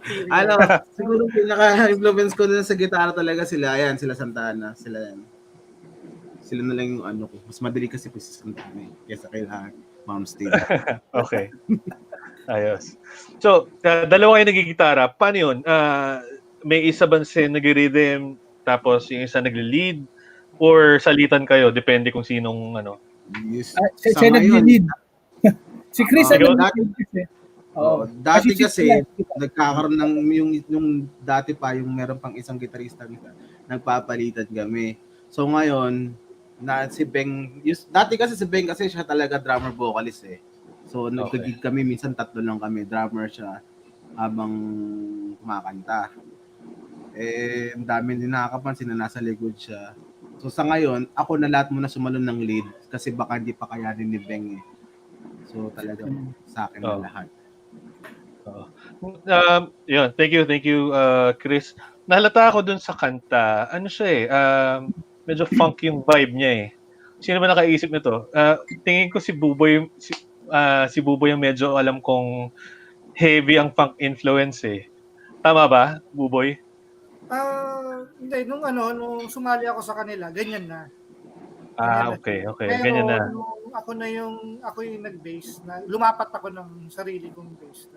Siguro pinaka-influence ko na sa gitara talaga sila Santana, sila na lang yung ko. Mas madali kasi po si Santana kaysa kay Ma'am Steve. Okay. Ayos. So, dalawa kayo nagigitara. Paano yun? May isa ba si nag-rhythm, tapos yung isa nagli-lead, or salitan kayo? Depende kung sinong Yes. Siya nag-lead. Si Chris ang nag-lead kasi. Dati kasi nagkakaroon ng yung dati pa yung meron pang isang gitarista nagpapalitan kami. So ngayon si Beng, dati kasi si Beng kasi siya talaga drummer vocalist eh. So nagka-gig kami, minsan 3 lang kami, drummer siya habang kumakanta. Ang dami din nakakapansin na nasa likod siya. So sa ngayon, ako na lahat muna sumalon ng lead kasi baka hindi pa kayanin ni Beng eh. So talagang sa akin na lahat. Yun, thank you, Chris. Nahalata ako dun sa kanta. Ano siya medyo funk yung vibe niya eh. Sino ba nakaisip nito? Tingin ko si Buboy yung medyo alam kong heavy ang funk influence eh. Tama ba, Buboy? Hindi, nung sumali ako sa kanila, ganyan na. Okay. Pero Ganyan na. ako yung nag-bass, na lumapat ako ng sarili kong bass.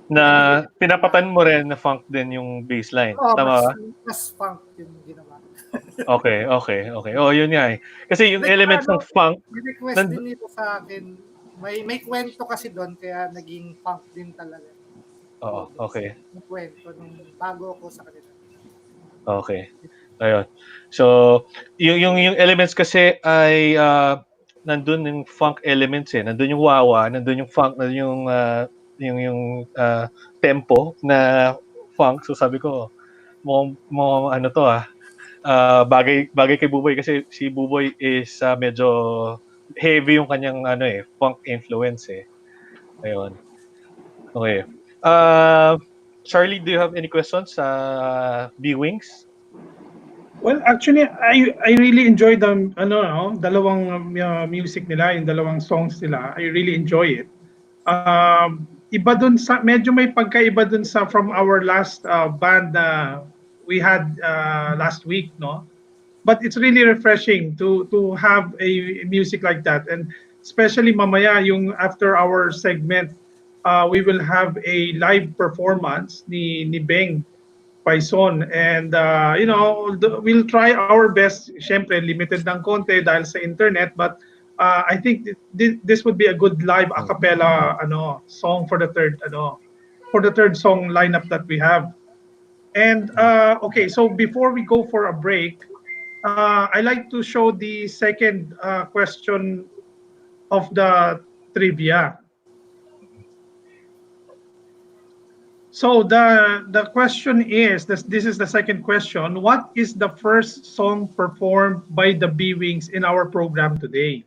Na pinapatan mo rin na funk din yung bassline. Tama ba? Mas funk yung ginawa. Okay. Yun nga eh. Kasi yung elements ng funk, may request din nito sa akin. May kwento kasi doon, kaya naging funk din talaga. Okay. Yung kwento nung bago ako sa kanila. Okay. Ayun. So, yung elements kasi ay nandun yung funk elements eh. Nandun yung wawa, nandun yung funk, nandun yung tempo na funk. So sabi ko, mo ano to bagay kay Buboy kasi si Buboy is medyo heavy yung kanyang funk influence eh. Ayun. Okay. Charlie, do you have any questions sa Beewings? Well, actually, I really enjoyed the dalawang music nila, yung dalawang songs nila. I really enjoy it. Iba dun sa medyo may pagkaiba dun sa from our last band na we had last week, no? But it's really refreshing to have a music like that, and especially mamaya yung after our segment, we will have a live performance ni Beng Quezon. And, we'll try our best. Siyempre, limited ng konti dahil sa internet. But I think this would be a good live a cappella song for the third song lineup that we have. And okay, so before we go for a break, I like to show the second question of the trivia. So the question is, this is the second question. What is the first song performed by the Beewings in our program today?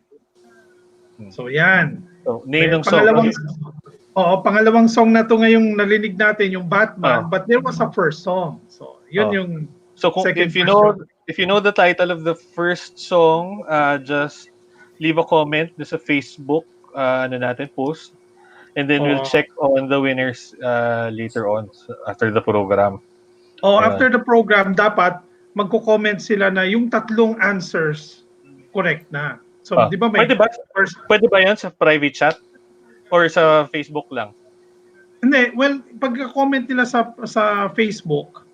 So yan. So, name ng song. Pangalawang song na to ngayong narinig natin, yung Batman, but there was a first song. So yun yung so second if you know the title of the first song, just leave a comment sa Facebook natin post. And then we'll check on the winners later on after the program. After the program, dapat magko-comment sila na yung tatlong answers correct na. So, di ba may pwede ba yan sa private chat or sa Facebook lang? Hindi, well, pagka-comment nila sa Facebook,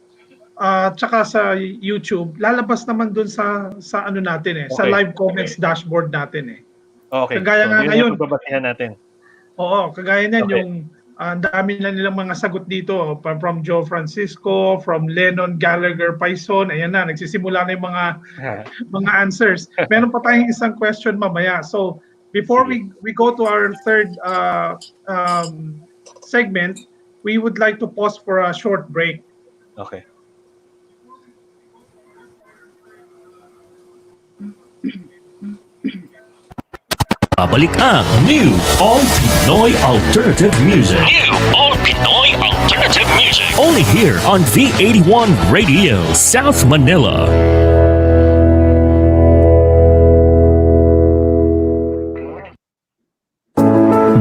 tsaka sa YouTube, lalabas naman dun sa ano natin sa live comments dashboard natin Okay. Kagaya nga ngayon, babatihan natin. Oo, kagaya niyan yung ang dami na nilang mga sagot dito from Joe Francisco, from Lennon Gallagher Paison. Ayan na, nagsisimula na yung mga answers. Meron pa tayong isang question mamaya. So, before we go to our third segment, we would like to pause for a short break. Okay. Pabalik ang New All Pinoy Alternative Music. New All Pinoy Alternative Music. Only here on V81 Radio, South Manila.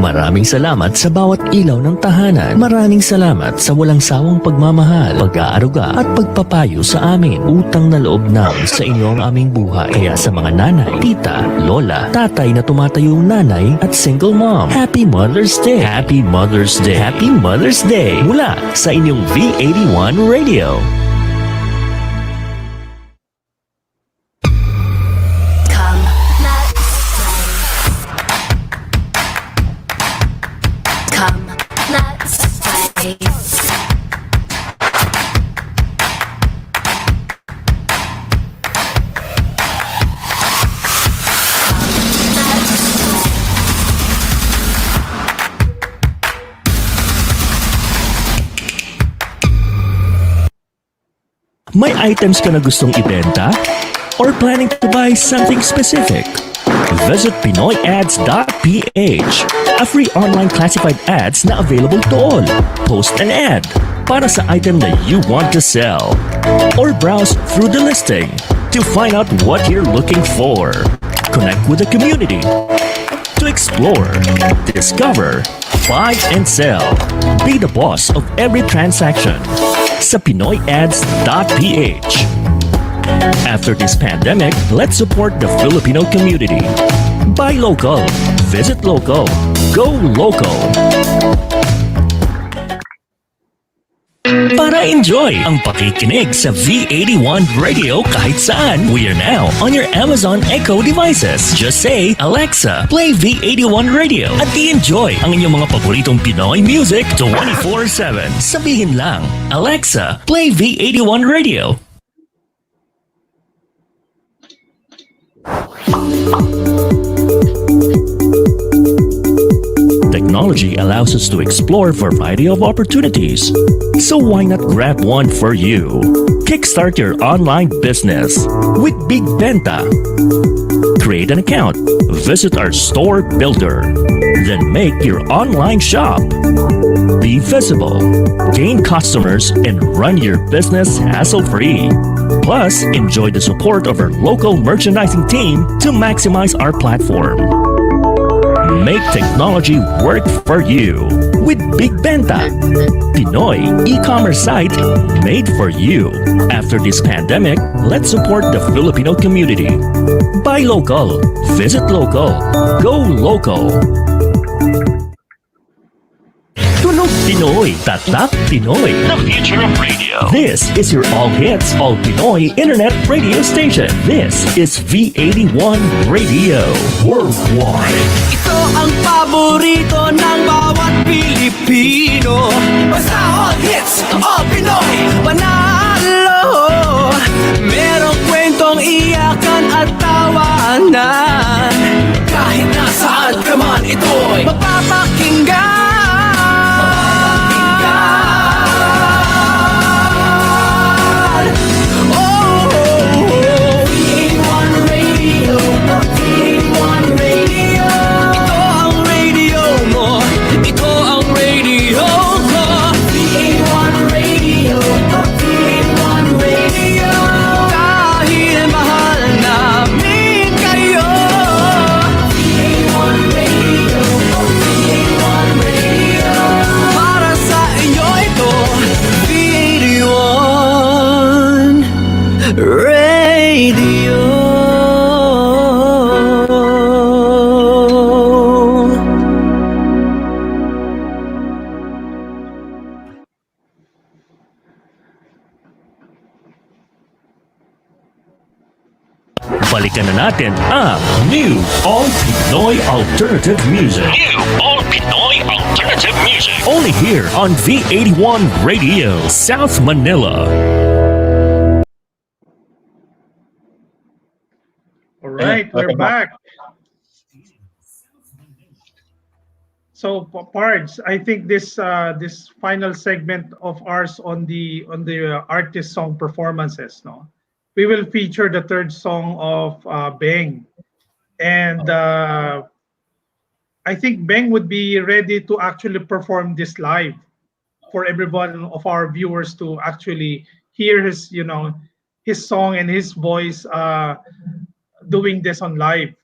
Maraming salamat sa bawat ilaw ng tahanan. Maraming salamat sa walang sawang pagmamahal, pag-aaruga at pagpapayo sa amin. Utang na loob namin sa inyo ang aming buhay. Kaya sa mga nanay, tita, lola, tatay na tumatayong nanay at single mom, Happy Mother's Day! Happy Mother's Day! Happy Mother's Day! Mula sa inyong V81 Radio. May items ka na gustong ibenta? Or planning to buy something specific? Visit PinoyAds.ph, a free online classified ads na available to all. Post an ad para sa item that you want to sell. Or browse through the listing to find out what you're looking for. Connect with the community to explore, discover, buy and sell. Be the boss of every transaction sa PinoyAds.ph. After this pandemic, let's support the Filipino community. Buy local, visit local, go local. Para enjoy ang pakikinig sa V81 Radio kahit saan, we are now on your Amazon Echo devices. Just say, Alexa, play V81 Radio at i-enjoy ang inyong mga paboritong Pinoy music 24/7. Sabihin lang, Alexa, play V81 Radio. Technology allows us to explore a variety of opportunities. So why not grab one for you? Kickstart your online business with Big Benta. Create an account, visit our store builder, then make your online shop. Be visible, gain customers, and run your business hassle-free. Plus, enjoy the support of our local merchandising team to maximize our platform. Make technology work for you with Big Benta, Pinoy e-commerce site made for you. After this pandemic, let's support the Filipino community. Buy local, visit local, go local. Tunog Pinoy, Tatak Pinoy, the future of radio. This is your all hits, all Pinoy internet radio station. This is V81 Radio Worldwide. Ito ang paborito ng bawat Pilipino. Basta all hits, all Pinoy, panalo. Merong kwentong iyakan at tawanan. Kahit nasaan ka man, ito'y mapapakinggan. Balikan na natin ang New All Pinoy Alternative Music. New All Pinoy Alternative Music. Only here on V81 Radio, South Manila. All right, we're back. So, Pards, I think this final segment of ours on the artist song performances, no, we will feature the third song of Beng, and I think Beng would be ready to actually perform this live for everyone of our viewers to actually hear his his song and his voice doing this on live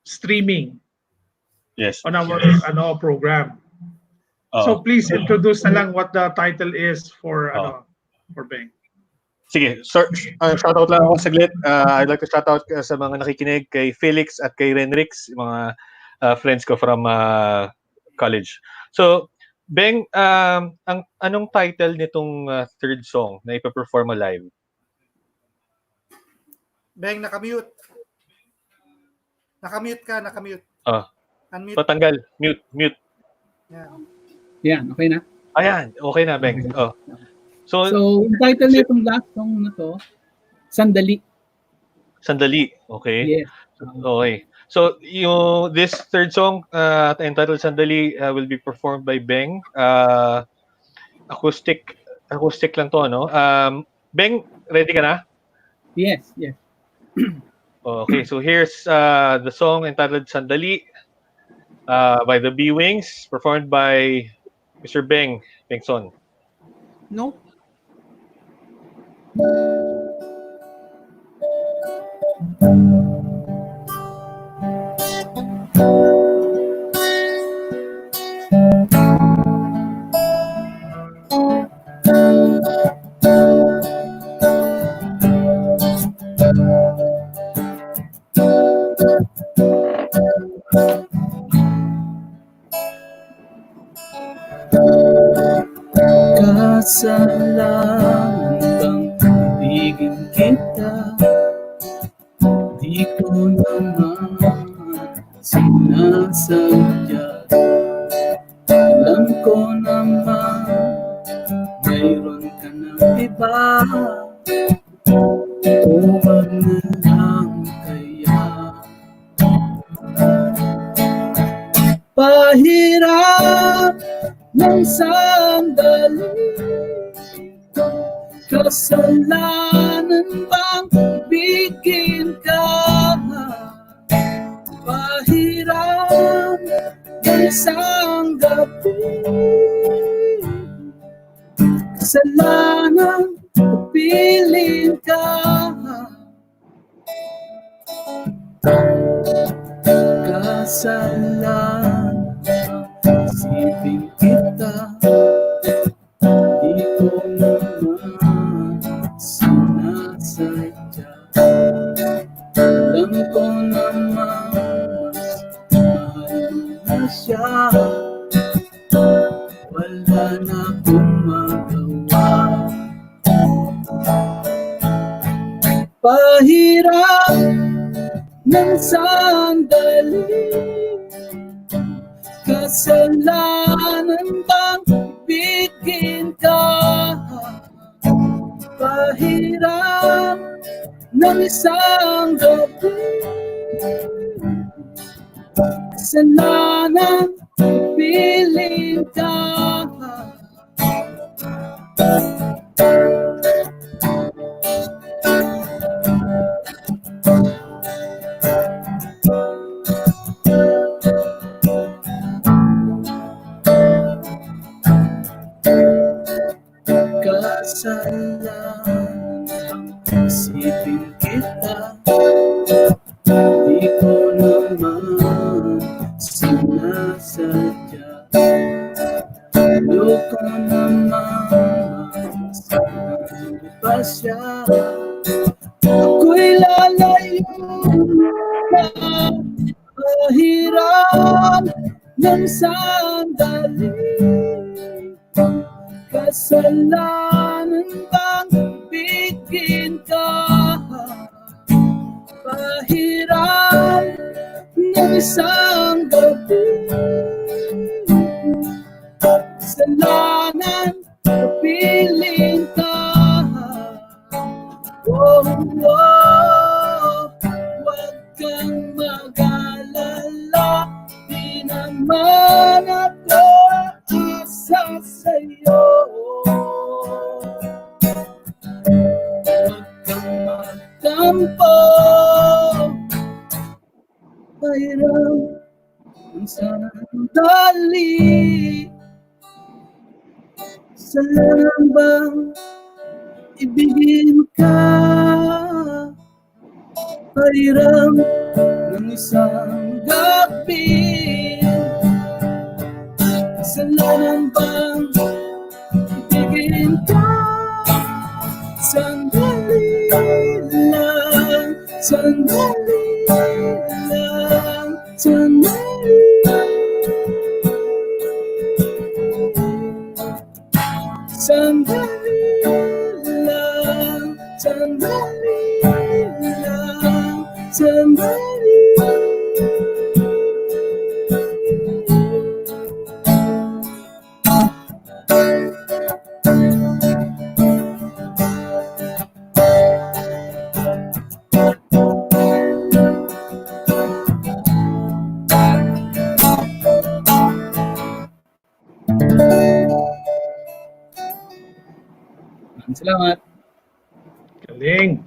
streaming. Yes. On our program. So please introduce na lang what the title is for Beng. Sige, shoutout lang ako saglit. I'd like to shoutout sa mga nakikinig kay Felix at kay Renrix, mga friends ko from college. So, Beng, anong title nitong third song na ipaperform mo live? Beng, nakamute. Nakamute ka, nakamute. Unmute. Patanggal. Mute. Yan, okay na? Ayan, okay na, Beng. So, yung title nitong last song na to, Sandali. Sandali, okay. Yes. Okay. So, this third song entitled Sandali will be performed by Beng. Acoustic lang to, no? Beng, ready ka na? Yes. Okay, so here's the song entitled Sandali by the Beewings, performed by Mr. Bengson. No? Kasalanan bang ibigin kita? Di ko naman sinasadya. Alam ko naman mayroon ka ng iba. Huwag na lang kaya. Pahirap ng sandali, kasalanan bang bigin ka? Pahirap ng isang gabi, kasalanan pipilin ka. Kasalanan isipin kita, di ko naman sinasadya. Alam ko naman mas mahal mo na siya. Wala Pahirap ng sandali, kasalanan bang ibigin ka? Pahirap ng isang gabi, kasalanan piling ka. Kasalanan ang isipin kita, di ko naman sinasadya. Ayoko naman sinabi pa siya, ako'y lalayo na. Pahirap ng sandali, kasalanan bang bigin ka? Pahirap ng isang gabi, kasalanan kapiling ka. Oh, oh, wag kang mag-alala, di naman ako asa sa'yo. Wag kang magtampo, pahirap ng sandali, kasalanan bang ibigin ka? Pahirap ng isang gabi, kasalanan bang ibigin ka? Sandali lang, sandali lang, sandali. Sandali lang, sandali lang, sandali. Salamat. Galing.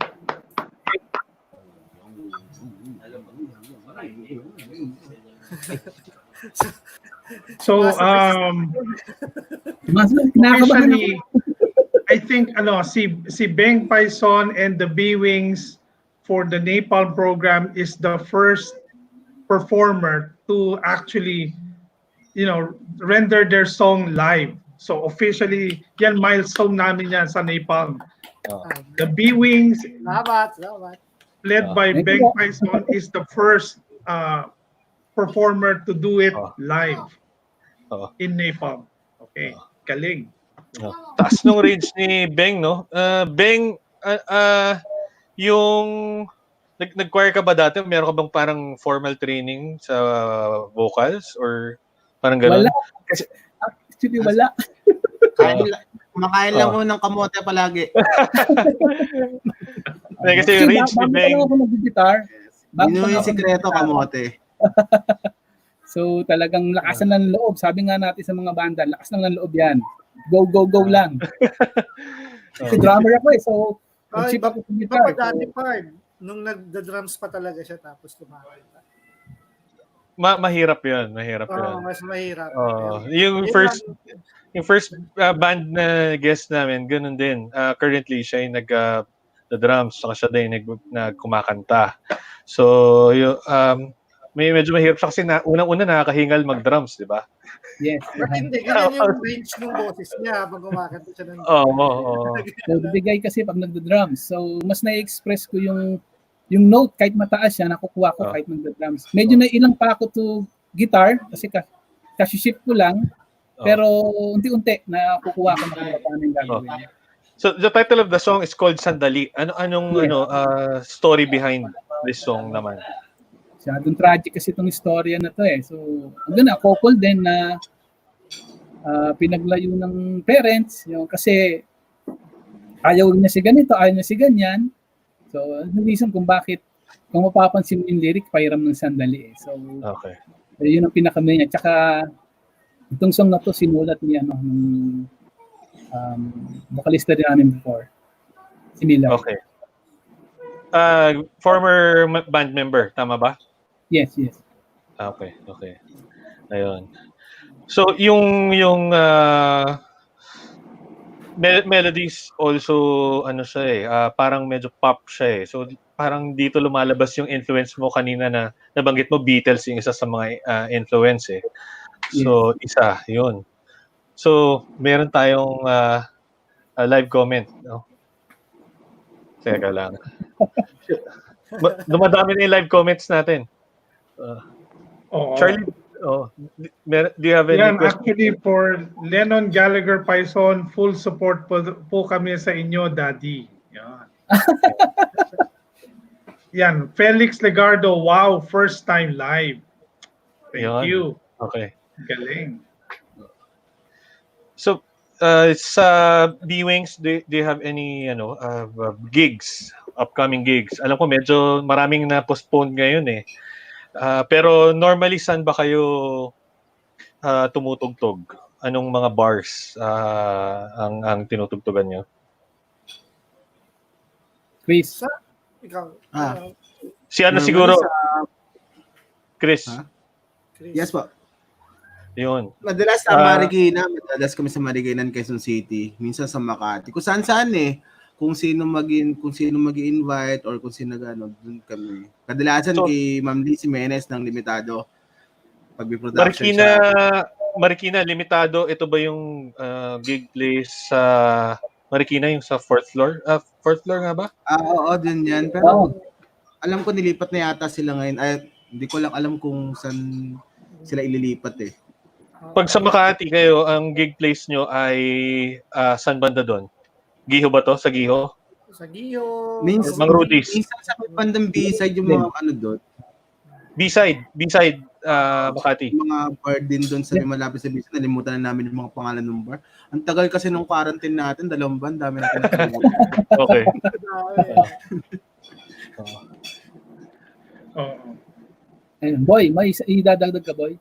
So, officially, I think si Beng Paison and the Beewings for the NAPALM program is the first performer to actually, render their song live. So officially, yan milestone namin yan sa NAPALM. The Beewings, led by Beng Paison, is the first performer to do it live in NAPALM. Okay, galing. Taas nung range ni Beng, no? Beng, yung nag-choir ka ba dati? Meron ka bang parang formal training sa vocals or parang gano'n? Wala. Actually, wala. Kumakain lang mo ng kamote palagi. Kasi yung range ni Beng. Bago ako nag-guitar. Yun yung sikreto, kamote. So talagang lakasan ng loob. Sabi nga natin sa mga banda, lakas ng loob yan. Go, go, go lang. Kasi drummer ako so chip ako sa guitar. Dati part, nung nagda-drums pa talaga siya tapos tumakanta. Mahirap yun. Mas mahirap. Yung first band na guest namin, ganun din. Currently, siya yung nag-drums, saka siya din nagkumakanta. So, medyo mahirap siya kasi unang-una nakakahingal mag-drums, di ba? Yes. But hindi, ganyan yung range ng boses niya habang kumakanta siya ng So, bigay kasi pag nagda-drums. So, mas na-express ko yung note, kahit mataas siya, nakukuha ko kahit nagda-drums. Medyo na ilang pa ako to guitar, kasi shift ko lang, pero unti-unti nakukuha ko na kung paano yung gagawin. So the title of the song is called Sandali. Anong story behind this song naman? Masyadong tragic kasi itong istorya na to eh. So, na couple din na pinaglayo ng parents, kasi ayaw niya si ganito, ayaw niya si ganyan. So, yung reason kung bakit, kung mapapansin mo yung lyric, pahiram ng sandali eh. So, Okay. yun ang pinakamain niya. Tsaka, itong song na to, sinulat niya, ng vocalista din namin before. Si Mila. Okay. Former band member, tama ba? Yes. Okay. Ayun. So yung melodies also siya parang medyo pop siya eh. So parang dito lumalabas yung influence mo kanina na nabanggit mo Beatles yung isa sa mga influence eh. So isa, yun. So meron tayong live comment, no? Teka lang. Dumadami na yung live comments natin. Charlie, do you have any Yan, questions? actually for Lennon Gallagher Paison, full support po kami sa inyo, Daddy. Yan. Yan, Felix Legardo, wow, first time live. Thank you. Okay. Galing. So, sa Beewings, do you have any gigs, upcoming gigs? Alam ko medyo maraming na-postpone ngayon eh. Pero normally saan ba kayo tumutugtog? Anong mga bars ang tinutugtugan nyo? Chris. Ikaw. Si siguro? Chris. Chris. Yes po. Yun. Madalas sa Marikina, madalas kami sa Marikina, Quezon City, minsan sa Makati. Kung saan eh. Kung sino mag-invite or kung sino doon kami. Kadalasan kay Ma'am Lee Jimenez ng Limitado. Pag may production Marikina, Limitado, ito ba yung gig place sa Marikina, yung sa 4th floor? 4th floor nga ba? Oo, din yan. Pero alam ko nilipat na yata sila ngayon. Hindi ko lang alam kung saan sila ililipat eh. Pag sa Makati kayo, ang gig place nyo ay saan banda doon? Giho ba to? Sa Giho? Sa Giho. Minsan, Mang Rudy's. minsan sa bandang B-side yung mga doon. B-side, Makati. Mga bar din doon sa malapit sa B-side. Nalimutan na namin yung mga pangalan ng bar. Ang tagal kasi nung quarantine natin, 2 buwan, dami natin nakalimutan. Okay. Ayun, Boy, may idadagdag ka, Boy?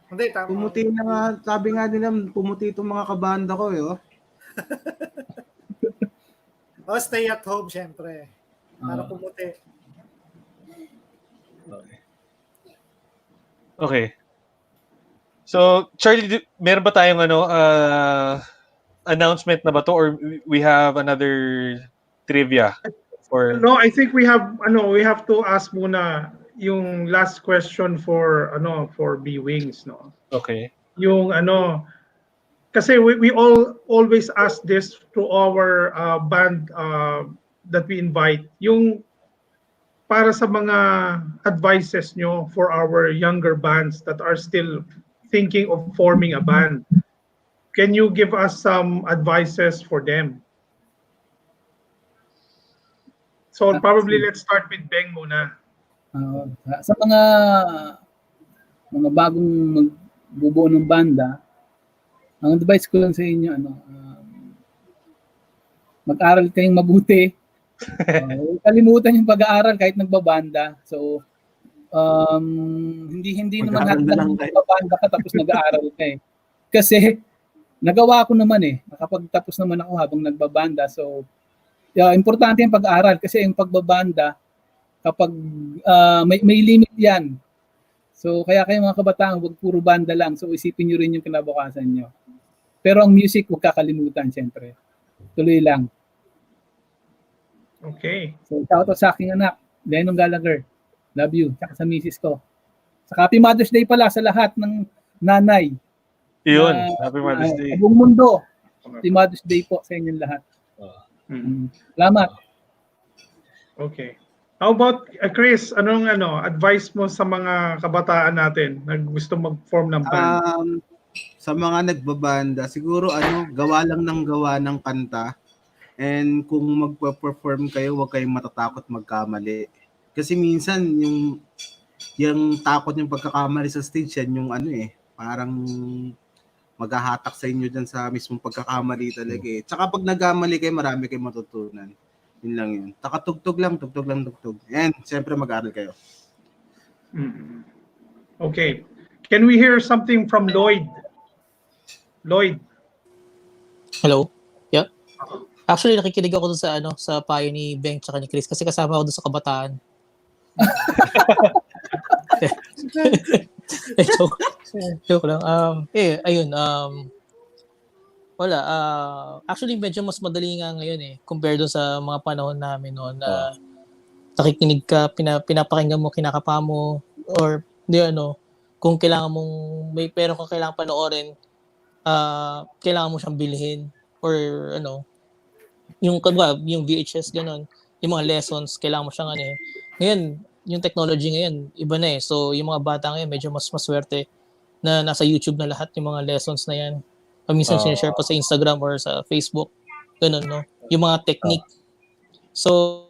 Hindi, tama. Pumuti na nga, sabi nga nila, pumuti itong mga kabanda ko eh. Stay at home, syempre. Para pumuti. Okay. So, Charlie, meron ba tayong announcement na ba to or we have another trivia for No, I think we have to ask muna yung last question for Beewings, no. Okay. Yung kasi we always ask this to our band that we invite, yung para sa mga advices nyo for our younger bands that are still thinking of forming a band. Can you give us some advices for them? So probably let's start with Beng muna. Sa mga bagong magbubuo ng banda, ang advice ko lang sa inyo, mag-aral kayong mabuti. Kalimutan yung pag-aaral kahit nagbabanda. So, hindi naman natin nagbabanda ka tapos nag-aaral ka eh. Kasi, nagawa ko naman eh. Nakapagtapos naman ako habang nagbabanda. So, importante yung pag-aaral kasi yung pagbabanda, kapag may limit yan. So, kaya kayo mga kabataan, huwag puro banda lang. So, isipin nyo rin yung kinabukasan nyo. Pero ang music, huwag kakalimutan, siyempre. Tuloy lang. Okay. So, shoutout sa aking anak, Lennon Gallagher. Love you. Tsaka sa misis ko. Sa Happy Mother's Day pala sa lahat ng nanay. Yun. Happy Mother's Day. Buong mundo. Happy Mother's Day po sa inyong lahat. Salamat. Okay. How about Chris, anong advice mo sa mga kabataan natin na gusto mag-form ng band? Sa mga nagbabanda, siguro gawa lang ng gawa ng kanta And kung magpa-perform kayo, huwag kayong matatakot magkamali. Kasi minsan yung takot yung pagkakamali sa stage, yan yung parang maghahatak sa inyo dyan sa mismong pagkakamali talaga eh. Tsaka pag nagkamali kayo, marami kayong matutunan. Yun lang yun. Tugtog lang. And siyempre mag-aaral kayo. Okay. Can we hear something from Lloyd? Lloyd. Hello? Yeah. Actually, nakikinig ako dun sa payo ni Beng tsaka ni Chris kasi kasama ako dun sa kabataan. Joke lang. Ayun. Wala. Actually, medyo mas madali nga ngayon compared dun sa mga panahon namin noon na nakikinig ka, pinapakinggan mo, kinakapa mo, or kung kailangan mong, may pera kung kailangan panoorin, kailangan mo siyang bilhin, or yung VHS, ganun, yung mga lessons, kailangan mo siyang Ngayon, yung technology ngayon, iba na So, yung mga bata ngayon, medyo mas maswerte na nasa YouTube na lahat yung mga lessons na yan. Minsan sinishare pa sa Instagram or sa Facebook. Ganun, no? Yung mga technique. So,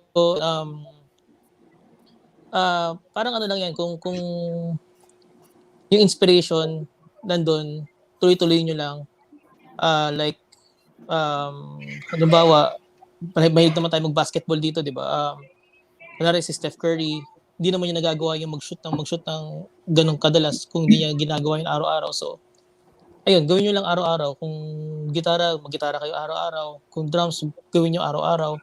parang lang yan, kung yung inspiration nandun, tuloy-tuloy nyo lang. Halimbawa, mahilig naman tayo mag-basketball dito, di ba? Kunwari si Steph Curry, hindi naman niya nagagawa yung mag-shoot ng ganong kadalas kung hindi niya ginagawa yung araw-araw. So, ayun, gawin nyo lang araw-araw. Kung gitara, mag-gitara kayo araw-araw. Kung drums, gawin nyo araw-araw.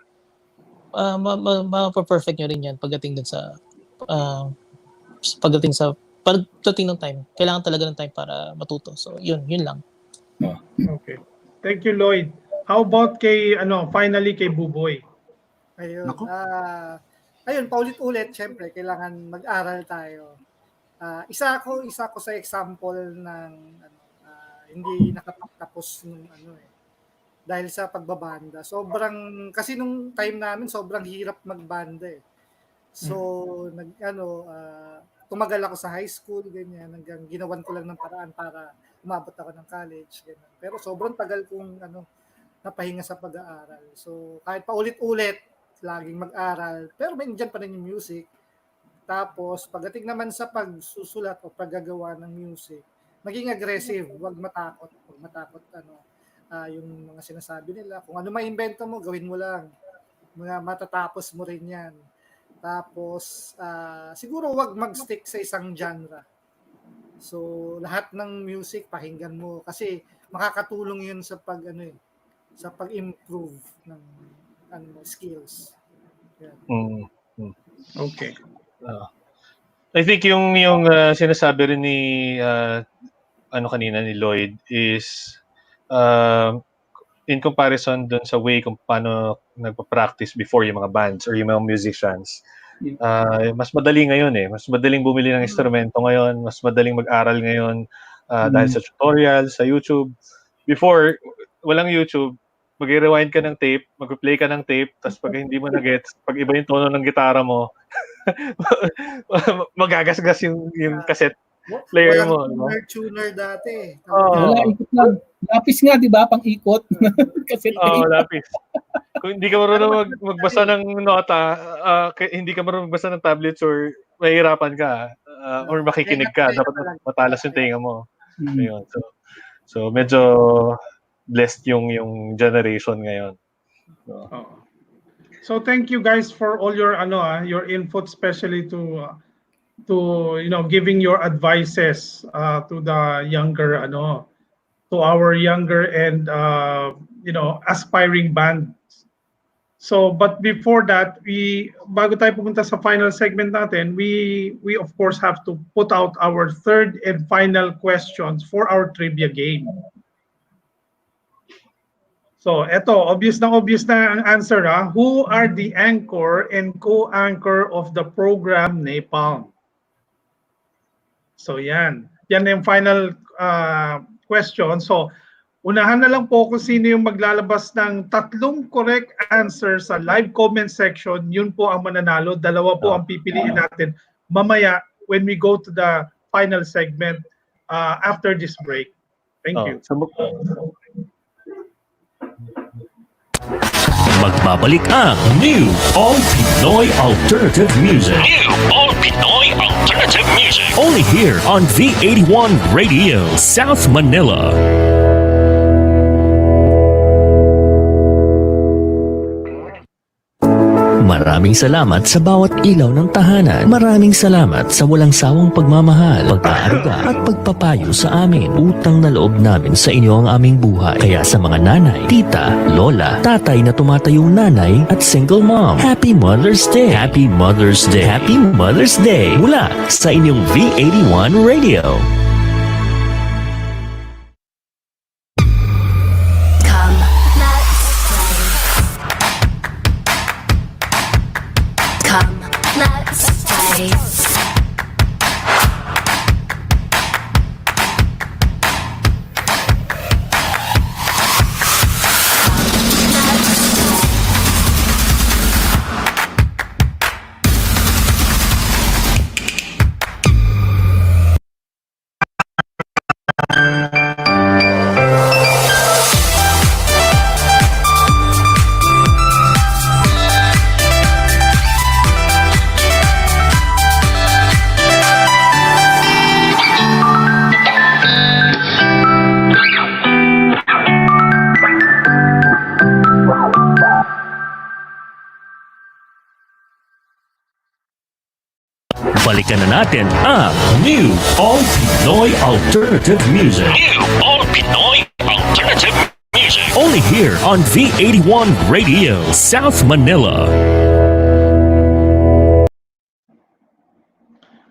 Ma-perfect nyo rin yan pagdating ng time. Kailangan talaga ng time para matuto. So, yun lang. Okay. Thank you, Lloyd. How about finally kay Buboy? Ayun. Ayun, paulit-ulit, syempre, kailangan mag-aral tayo. Isa ako sa example ng hindi nakapagtapos nung dahil sa pagbabanda. Kasi nung time namin, sobrang hirap magbanda eh. So, tumagal ako sa high school, ganyan, hanggang ginawan ko lang ng paraan para umabot ako ng college, ganyan. Pero sobrang tagal kong napahinga sa pag-aaral. So, kahit paulit-ulit, laging mag-aral, pero may dyan pa rin yung music. Tapos, pagdating naman sa pagsusulat o paggagawa ng music, maging aggressive, huwag matakot yung mga sinasabi nila. Kung ano maimbento mo, gawin mo lang. Matatapos mo rin yan. Tapos, siguro huwag mag-stick sa isang genre. So, lahat ng music, pakinggan mo. Kasi, makakatulong yun sa sa pag-improve ng skills. Yeah. Okay. I think yung sinasabi rin ni kanina ni Lloyd is in comparison dun sa way kung paano nagpa-practice before yung mga bands or yung mga musicians. Mas madali ngayon Mas madaling bumili ng instrumento ngayon, mas madaling mag-aral ngayon dahil sa tutorial, sa YouTube. Before, walang YouTube, mag-rewind ka ng tape, mag-play ka ng tape, tapos pag hindi mo na-gets, pag iba yung tono ng gitara mo, magagasgas yung cassette player mo. Walang tuner dati. Wala, ikot lang. Lapis nga, di ba? Pang-ikot. Lapis. Kung hindi ka marunong magbasa ng nota, hindi ka marunong magbasa ng tablets or mahihirapan ka, or makikinig ka, dapat matalas yung tenga mo. Ayun. So medyo blessed yung generation ngayon. So thank you guys for all your your input, especially to giving your advices to the younger to our younger and aspiring bands. So but before that, bago tayo pumunta sa final segment natin, we of course have to put out our third and final questions for our trivia game. So, obvious na ang answer. Who are the anchor and co-anchor of the program NAPALM? So, yan na yung final question. So, unahan na lang po kung sino yung maglalabas ng 3 correct answers sa live comment section. Yun po ang mananalo. 2 po ang pipiliin natin mamaya when we go to the final segment after this break. Thank you. Magbabalik ang New All Pinoy Alternative Music. New All Pinoy Alternative Music. Only here on V81 Radio, South Manila. Maraming salamat sa bawat ilaw ng tahanan. Maraming salamat sa walang sawang pagmamahal, pag-aaruga at pagpapayo sa amin. Utang na loob namin sa inyo ang aming buhay. Kaya sa mga nanay, tita, lola, tatay na tumatayong nanay at single mom, Happy Mother's Day! Happy Mother's Day! Happy Mother's Day! Mula sa inyong V81 Radio. Balikan na natin ang New All Pinoy Alternative Music. New All Pinoy Alternative Music. Only here on V81 Radio, South Manila.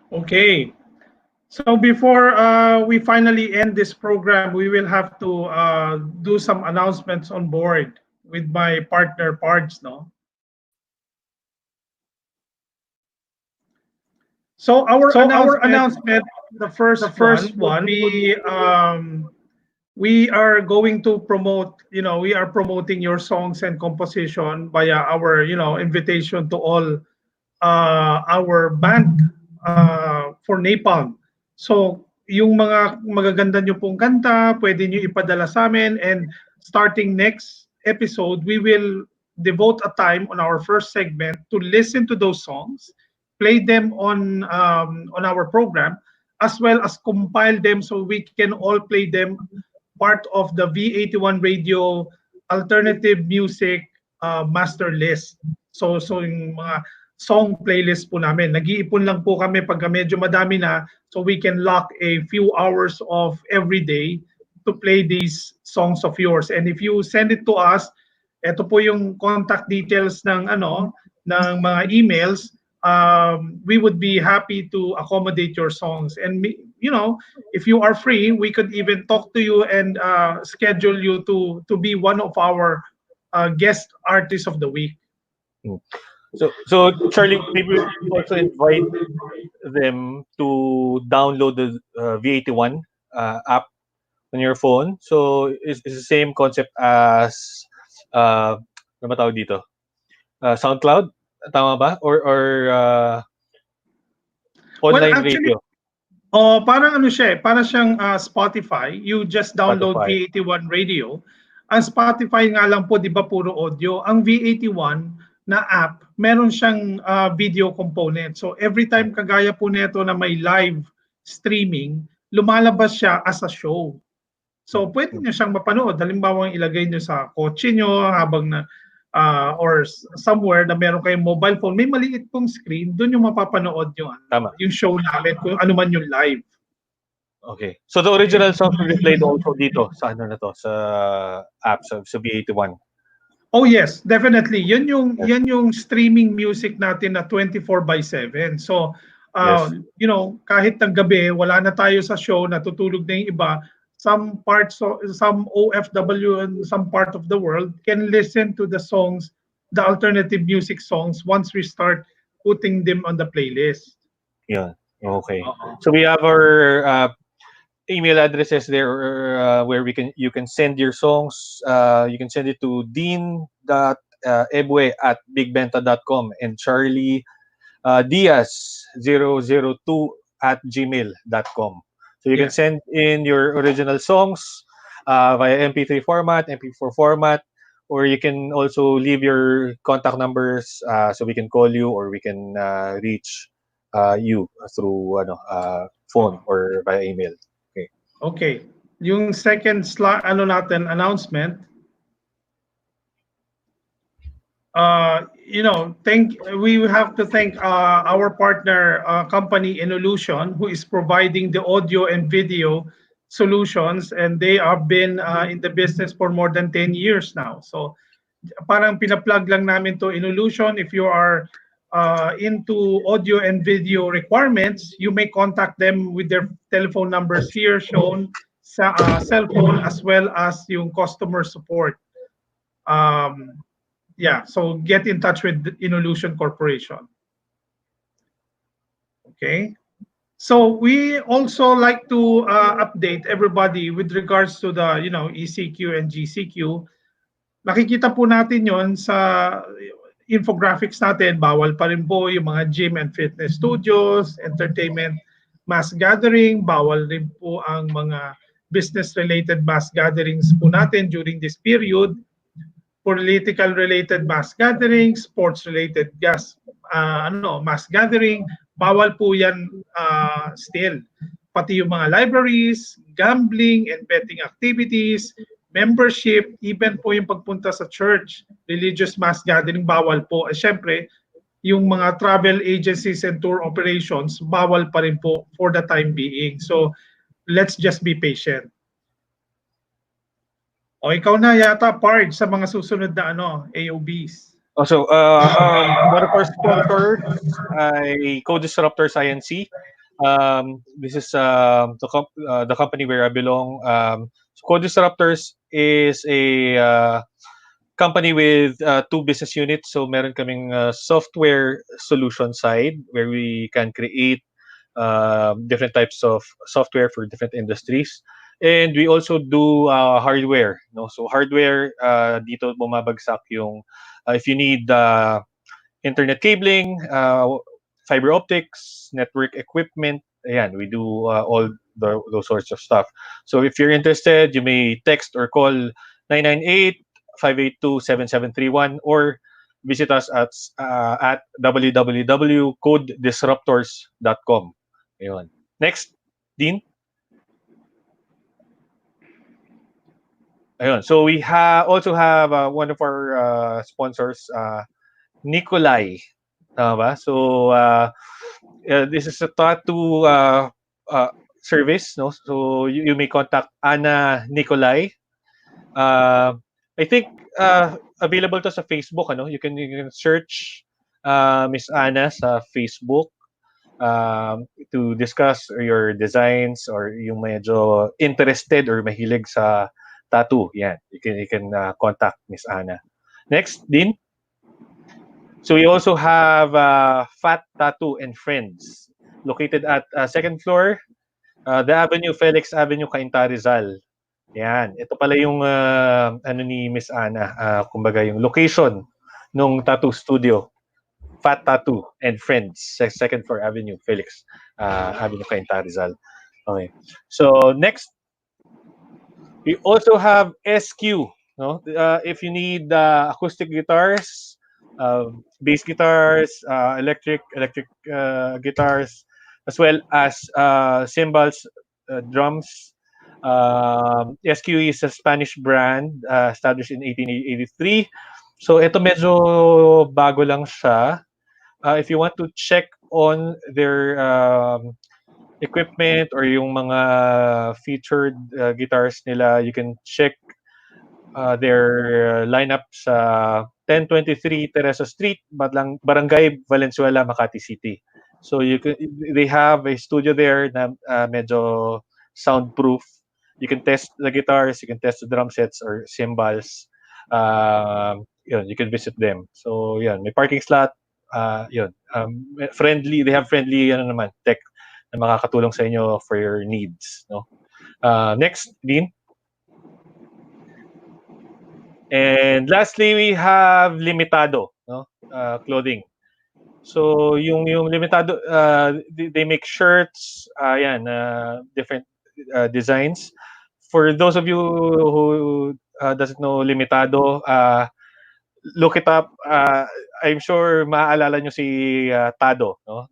Okay. So before we finally end this program, we will have to do some announcements on board with my partner Pards, no? So our announcement, the first one, we are going to promote, we are promoting your songs and composition via our, invitation to all our band for NAPALM. So yung mga magaganda nyo pong kanta, pwede nyo ipadala sa amin, and starting next episode, we will devote a time on our first segment to listen to those songs, play them on our program, as well as compile them so we can all play them part of the V81 Radio Alternative Music Master List. So yung mga song playlist po namin. Nag-iipon lang po kami pagka medyo madami na, so we can lock a few hours of every day to play these songs of yours. And if you send it to us, ito po yung contact details ng ng mga emails. We would be happy to accommodate your songs, and if you are free, we could even talk to you and schedule you to be one of our guest artists of the week. So Charlie, maybe we also invite them to download the V81 app on your phone. So it's the same concept as ano ba tawag dito? SoundCloud, tama ba? Or online radio? Parang siya, parang siyang Spotify. You just download Spotify. V81 Radio. Ang Spotify nga lang po, di ba, puro audio. Ang V81 na app, meron siyang video component. So every time kagaya po nito na may live streaming, lumalabas siya as a show. So pwede niyo siyang mapanood. Halimbawa, ilagay niyo sa kotse niyo habang na or somewhere na meron kayong mobile phone, may maliit pong screen, doon yung mapapanood yung show namin, kung ano man yung live. Okay. So the original song will be played also dito sa sa app sa B81. Oh yes, definitely. Yan yung streaming music natin na 24/7. So kahit ng gabi wala na tayo sa show, natutulog na yung iba, some OFW and some part of the world can listen to the songs, the alternative music songs, once we start putting them on the playlist. Yeah. Okay. So we have our email addresses there where you can send your songs. You can send it to dean.ebwe@bigbenta.com and Charlie Diaz002@gmail.com. So you can send in your original songs via MP3 format, MP4 format, or you can also leave your contact numbers so we can call you or we can reach you through phone or via email. Okay. Okay. Yung second natin announcement, we have to thank our partner company Involution, who is providing the audio and video solutions, and they have been in the business for more than 10 years now. So parang pinaplug lang namin to Involution. If you are into audio and video requirements, you may contact them with their telephone numbers here shown sa cell phone, as well as yung customer support. Yeah, so get in touch with Involution Corporation. Okay. So we also like to update everybody with regards to the ECQ and GCQ. Nakikita po natin yon sa infographics natin. Bawal pa rin po yung mga gym and fitness studios, entertainment, mass gathering. Bawal rin po ang mga business-related mass gatherings po natin during this period. Political-related mass gathering, sports-related mass gathering, bawal po yan still. Pati yung mga libraries, gambling and betting activities, membership, even po yung pagpunta sa church, religious mass gathering, bawal po. Siyempre, yung mga travel agencies and tour operations, bawal pa rin po for the time being. So, let's just be patient. O ikaw na yata, Parj, sa mga susunod na AOBs. Also, one of our sponsors ay Co-Disruptors INC. This is the company where I belong. Co-Disruptors is a company with two business units. So meron kaming software solution side where we can create different types of software for different industries. And we also do hardware. So hardware, dito bumabagsak yung if you need internet cabling, fiber optics, network equipment, ayan, we do all those sorts of stuff. So if you're interested, you may text or call 998-582-7731 or visit us at www.codedisruptors.com. Ayun. Next, Dean. Ayun. So we also have one of our sponsors, Nikolai. Tama ba? So this is a tattoo service, no? So you may contact Anna Nikolai. I think available to sa Facebook, ano? You can search Miss Anna sa Facebook to discuss your designs or yung medyo interested or mahilig sa tattoo. Yan. You can contact Miss Anna. Next, Dean. So we also have Fat Tattoo and Friends, located at second floor, the Avenue, Felix Avenue, Cainta, Rizal. Yan. Ito pala yung ni Miss Anna, kumbaga yung location ng tattoo studio. Fat Tattoo and Friends, second floor Avenue, Felix Avenue, Cainta, Rizal. Okay. So next, we also have SQ. No? If you need acoustic guitars, bass guitars, electric guitars, as well as cymbals, drums. SQ is a Spanish brand established in 1883. So ito medyo bago lang siya. If you want to check on their equipment or yung mga featured guitars nila, you can check their lineup sa 1023 Teresa Street, Barangay Valenzuela, Makati City. So they have a studio there na medyo soundproof. You can test the guitars, you can test the drum sets or cymbals. You can visit them. So may parking slot. Friendly, they have friendly tech na makakatulong sa inyo for your needs. No? Next, Dean. And lastly, we have Limitado, no? Clothing. So yung Limitado, they make shirts, different designs. For those of you who doesn't know Limitado, look it up. I'm sure maaalala nyo si Tado, no?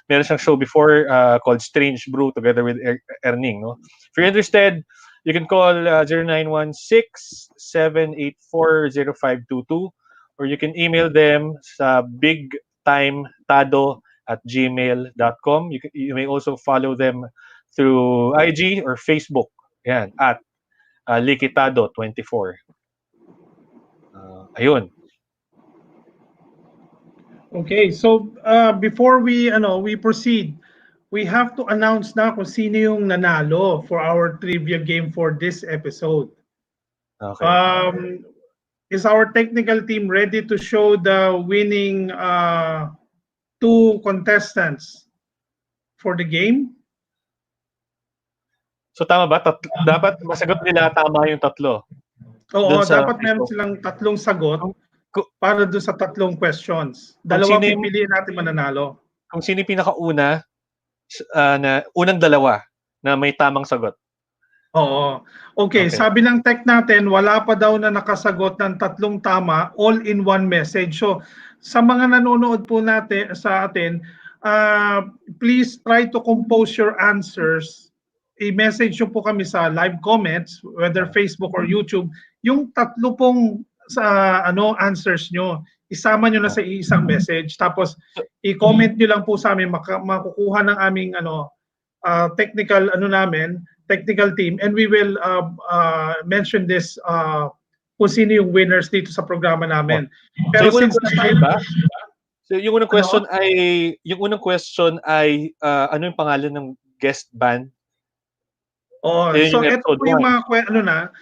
Meron siyang show before called Strange Brew together with Erning, no? If you're interested, you can call 0916-784-0522 or you can email them sa bigtimetado@gmail.com. You may also follow them through IG or Facebook. Yan, at Likitado24. Ayun. Okay, so before we proceed, we have to announce na kung sino yung nanalo for our trivia game for this episode. Okay. Is our technical team ready to show the winning two contestants for the game? So tama ba? Dapat masagot nila tama yung tatlo. Oo, Dun sa dapat meron Facebook. silang tatlong sagot Kung- para doon sa tatlong questions. Dalawa sino yung- pipiliin natin mananalo. Kung sino yung pinakauna, na unang dalawa na may tamang sagot. Oo. Okay, Okay. sabi ng tech natin, wala pa daw na nakasagot ng tatlong tama, all in one message. So, sa mga nanonood po natin sa atin, please try to compose your answers. I-message nyo po kami sa live comments, whether Facebook or YouTube, yung tatlo pong sa answers nyo. Isama nyo na sa isang message. Tapos, i-comment nyo lang po sa amin, makukuha ng aming technical team, and we will mention this kung sino yung winners dito sa programa namin. Pero So, yung since unang question ba? So, yung unang question ay ano yung pangalan ng guest band? So yung ito episode po yung 1. mga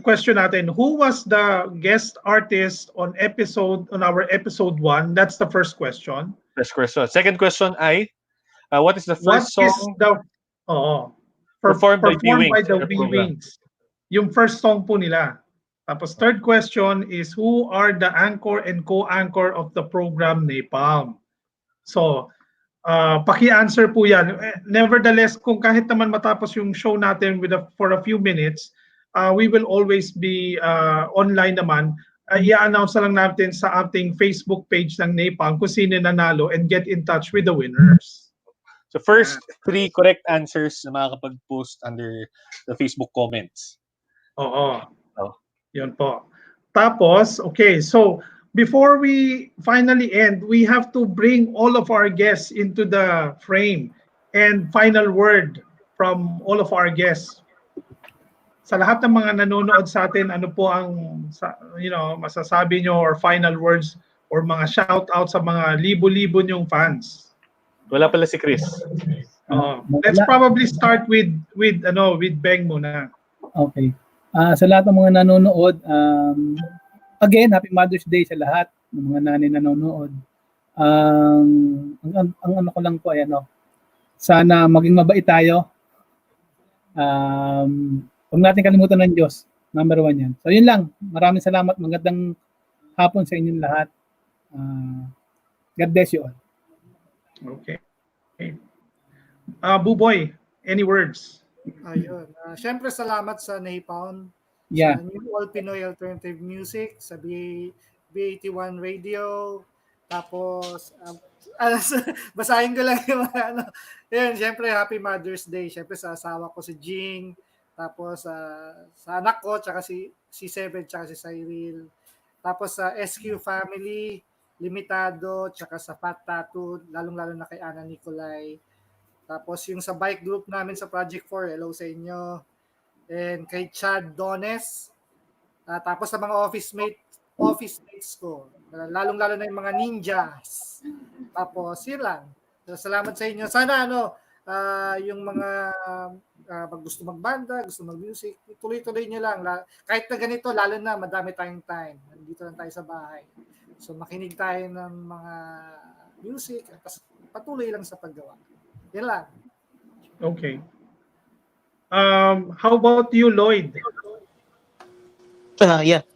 question natin. Who was the guest artist on our episode 1? That's the first question. First question. Second question ay what is the first What is song the performed by the Beewings? Beewings? Yung first song po nila. Tapos third question is who are the anchor and co-anchor of the program NAPALM? So, paki-answer po yan. Nevertheless, kung kahit naman matapos yung show natin for a few minutes, we will always be online naman. I-announce na lang natin sa ating Facebook page ng NAPALM kung sino nanalo and get in touch with the winners. So first 3 correct answers na makakapag-post under the Facebook comments. Oo. Yun po. Tapos, okay, so before we finally end, we have to bring all of our guests into the frame and final word from all of our guests. Sa lahat ng mga nanonood sa atin, ano po ang masasabi nyo or final words or mga shout out sa mga libo-libo nyong fans? Wala pala si Chris. Let's probably start with Beng muna. Okay. Sa lahat ng mga nanonood, again, Happy Mother's Day sa lahat ng mga nanay nanonood. Ang ano ko lang po ay sana maging mabait tayo. Huwag natin kalimutan ng Diyos. Number 1 yan. So yun lang. Maraming salamat. Magandang hapon sa inyong lahat. God bless you all. Okay. Buboy, any words? Ayun. Siyempre salamat sa NAPALM, Yeah. sa New All Pinoy Alternative Music, sa B81 Radio, tapos basahin ko lang yung mga Ayun, siyempre Happy Mother's Day. Siyempre sa asawa ko si Jing, tapos sa anak ko, tsaka si Seven, tsaka si Cyril. Tapos sa SQ Family, Limitado, tsaka sa Fat Tattoo, lalong-lalo na kay Ana Nicolay. Tapos yung sa bike group namin sa Project 4, hello sa inyo. And kay Chad Dones. Tapos sa mga office mates ko, lalong-lalo na yung mga ninjas. Tapos yun lang. So, salamat sa inyo. Sana yung mga gusto magbanda, gusto mag-music, tuloy-tuloy nyo lang. Kahit na ganito, lalo na madami tayong time. Nandito lang tayo sa bahay. So makinig tayo ng mga music at patuloy lang sa paggawa. Yan lang. Okay. How about you, Lloyd? Yeah.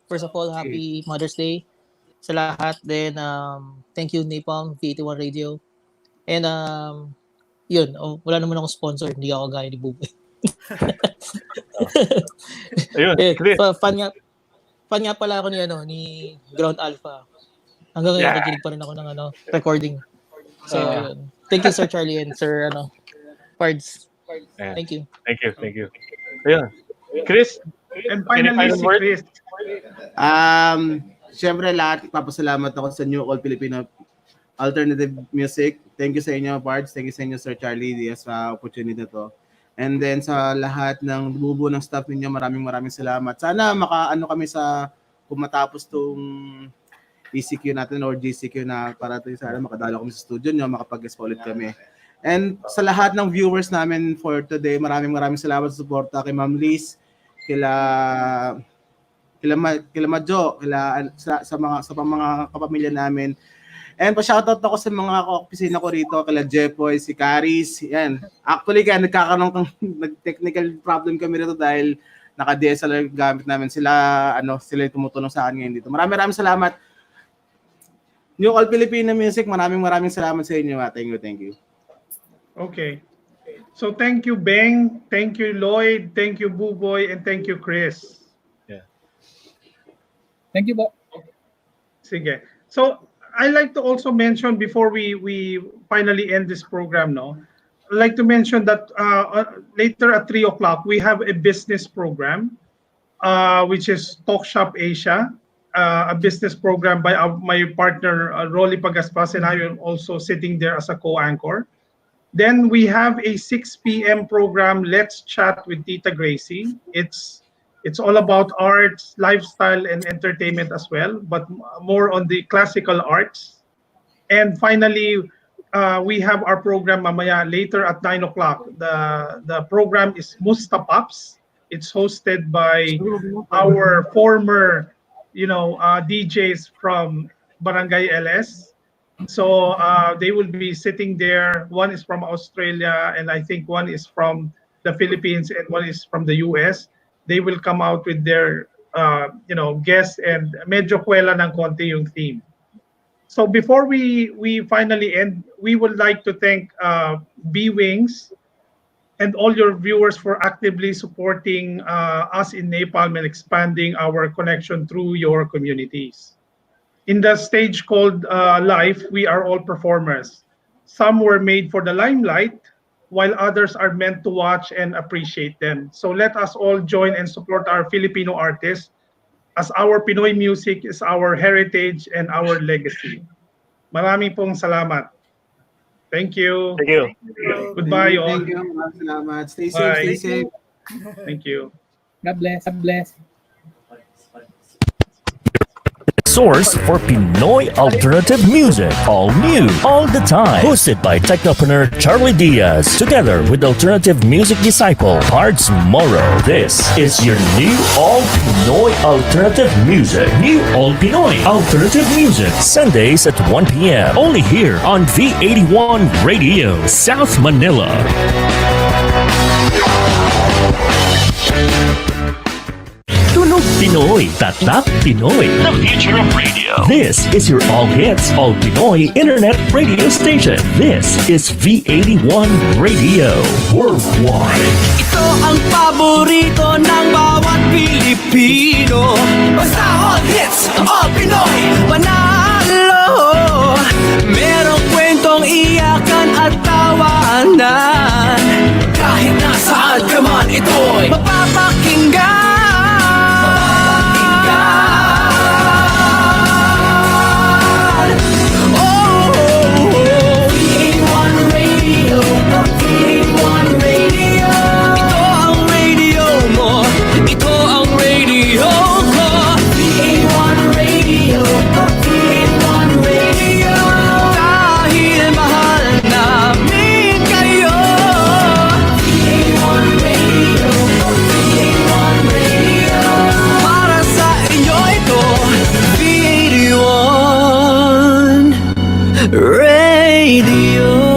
First of all, Happy Mother's Day sa lahat. Then, thank you, NAPALM, V81 Radio. And, yun, wala naman akong sponsor. Hindi ako gaya ni Buboy. Ayun, Chris. Fan nga pala ako ni Ground Alpha. Hanggang ngayon, nakikinig pa rin ako ng recording. So, ayun. Thank you, Sir Charlie and Sir Pards. Thank you. Thank you. Ayun. Chris, And finally, si Chris. Siyempre lahat, papasalamat ako sa New All Filipino Alternative Music. Thank you sa inyo, Pards. Thank you sa inyo, Sir Charlie Diaz, sa opportunity na to. And then sa lahat ng bubuo ng staff ninyo, maraming salamat. Sana makaano kami sa kung matapos tong ECQ natin or GCQ na para to sana makadalo kami sa studio nyo, makapag-guest ulit kami. And sa lahat ng viewers namin for today, maraming salamat sa suporta kay Ma'am Liz, kila Madjo, sa mga kapamilya namin. And pa-shoutout ako sa mga opisina ko rito, kila Jepoy, si Caris, yan. Actually, kaya nagkakaroon nag-technical problem kami rito dahil naka-DSLR gamit namin. Sila yung tumutulong sa akin ngayon dito. Maraming salamat. New All Filipino Music, maraming salamat sa inyo. Thank you. Okay. So thank you, Beng. Thank you, Lloyd. Thank you, Buboy. And thank you, Chris. Yeah. Thank you po. Sige. So I like to also mention before we finally end this program, I'd like to mention that later at 3 o'clock we have a business program, which is Talk Shop Asia, a business program by my partner Rolly Pagaspas, and I am also sitting there as a co-anchor. Then we have a 6 p.m. program, Let's Chat with Tita Gracie. It's all about arts, lifestyle, and entertainment as well, but more on the classical arts. And finally, we have our program mamaya later at 9 o'clock. The program is Musta Pops. It's hosted by our former, DJs from Barangay LS. So they will be sitting there. One is from Australia, and I think one is from the Philippines, and one is from the US. They will come out with their, guests, and medyo kwela ng konti yung theme. So before we finally end, we would like to thank Beewings and all your viewers for actively supporting us in NAPALM and expanding our connection through your communities. In the stage called life, we are all performers. Some were made for the limelight, while others are meant to watch and appreciate them. So let us all join and support our Filipino artists, as our Pinoy music is our heritage and our legacy. Maraming pong salamat. Thank you. Thank you. Goodbye, all. Thank you. Maraming salamat. Stay Bye. safe. Thank you. God bless. God bless. Source for Pinoy alternative music. All new, all the time. Hosted by technopreneur Charlie Diaz, together with alternative music disciple Pards Moro. This is your new all Pinoy alternative music. New all Pinoy alternative music. Sundays at 1 p.m. Only here on V81 Radio, South Manila. Tunog Pinoy, Tatak Pinoy, the future of radio. This is your all hits, all Pinoy internet radio station. This is V81 Radio Worldwide. Ito ang paborito ng bawat Pilipino. Basta all hits, all Pinoy, panalo. Merong kwentong iyakan at tawanan. Kahit nasaan ka man, ito'y mapapakinggan. Radio.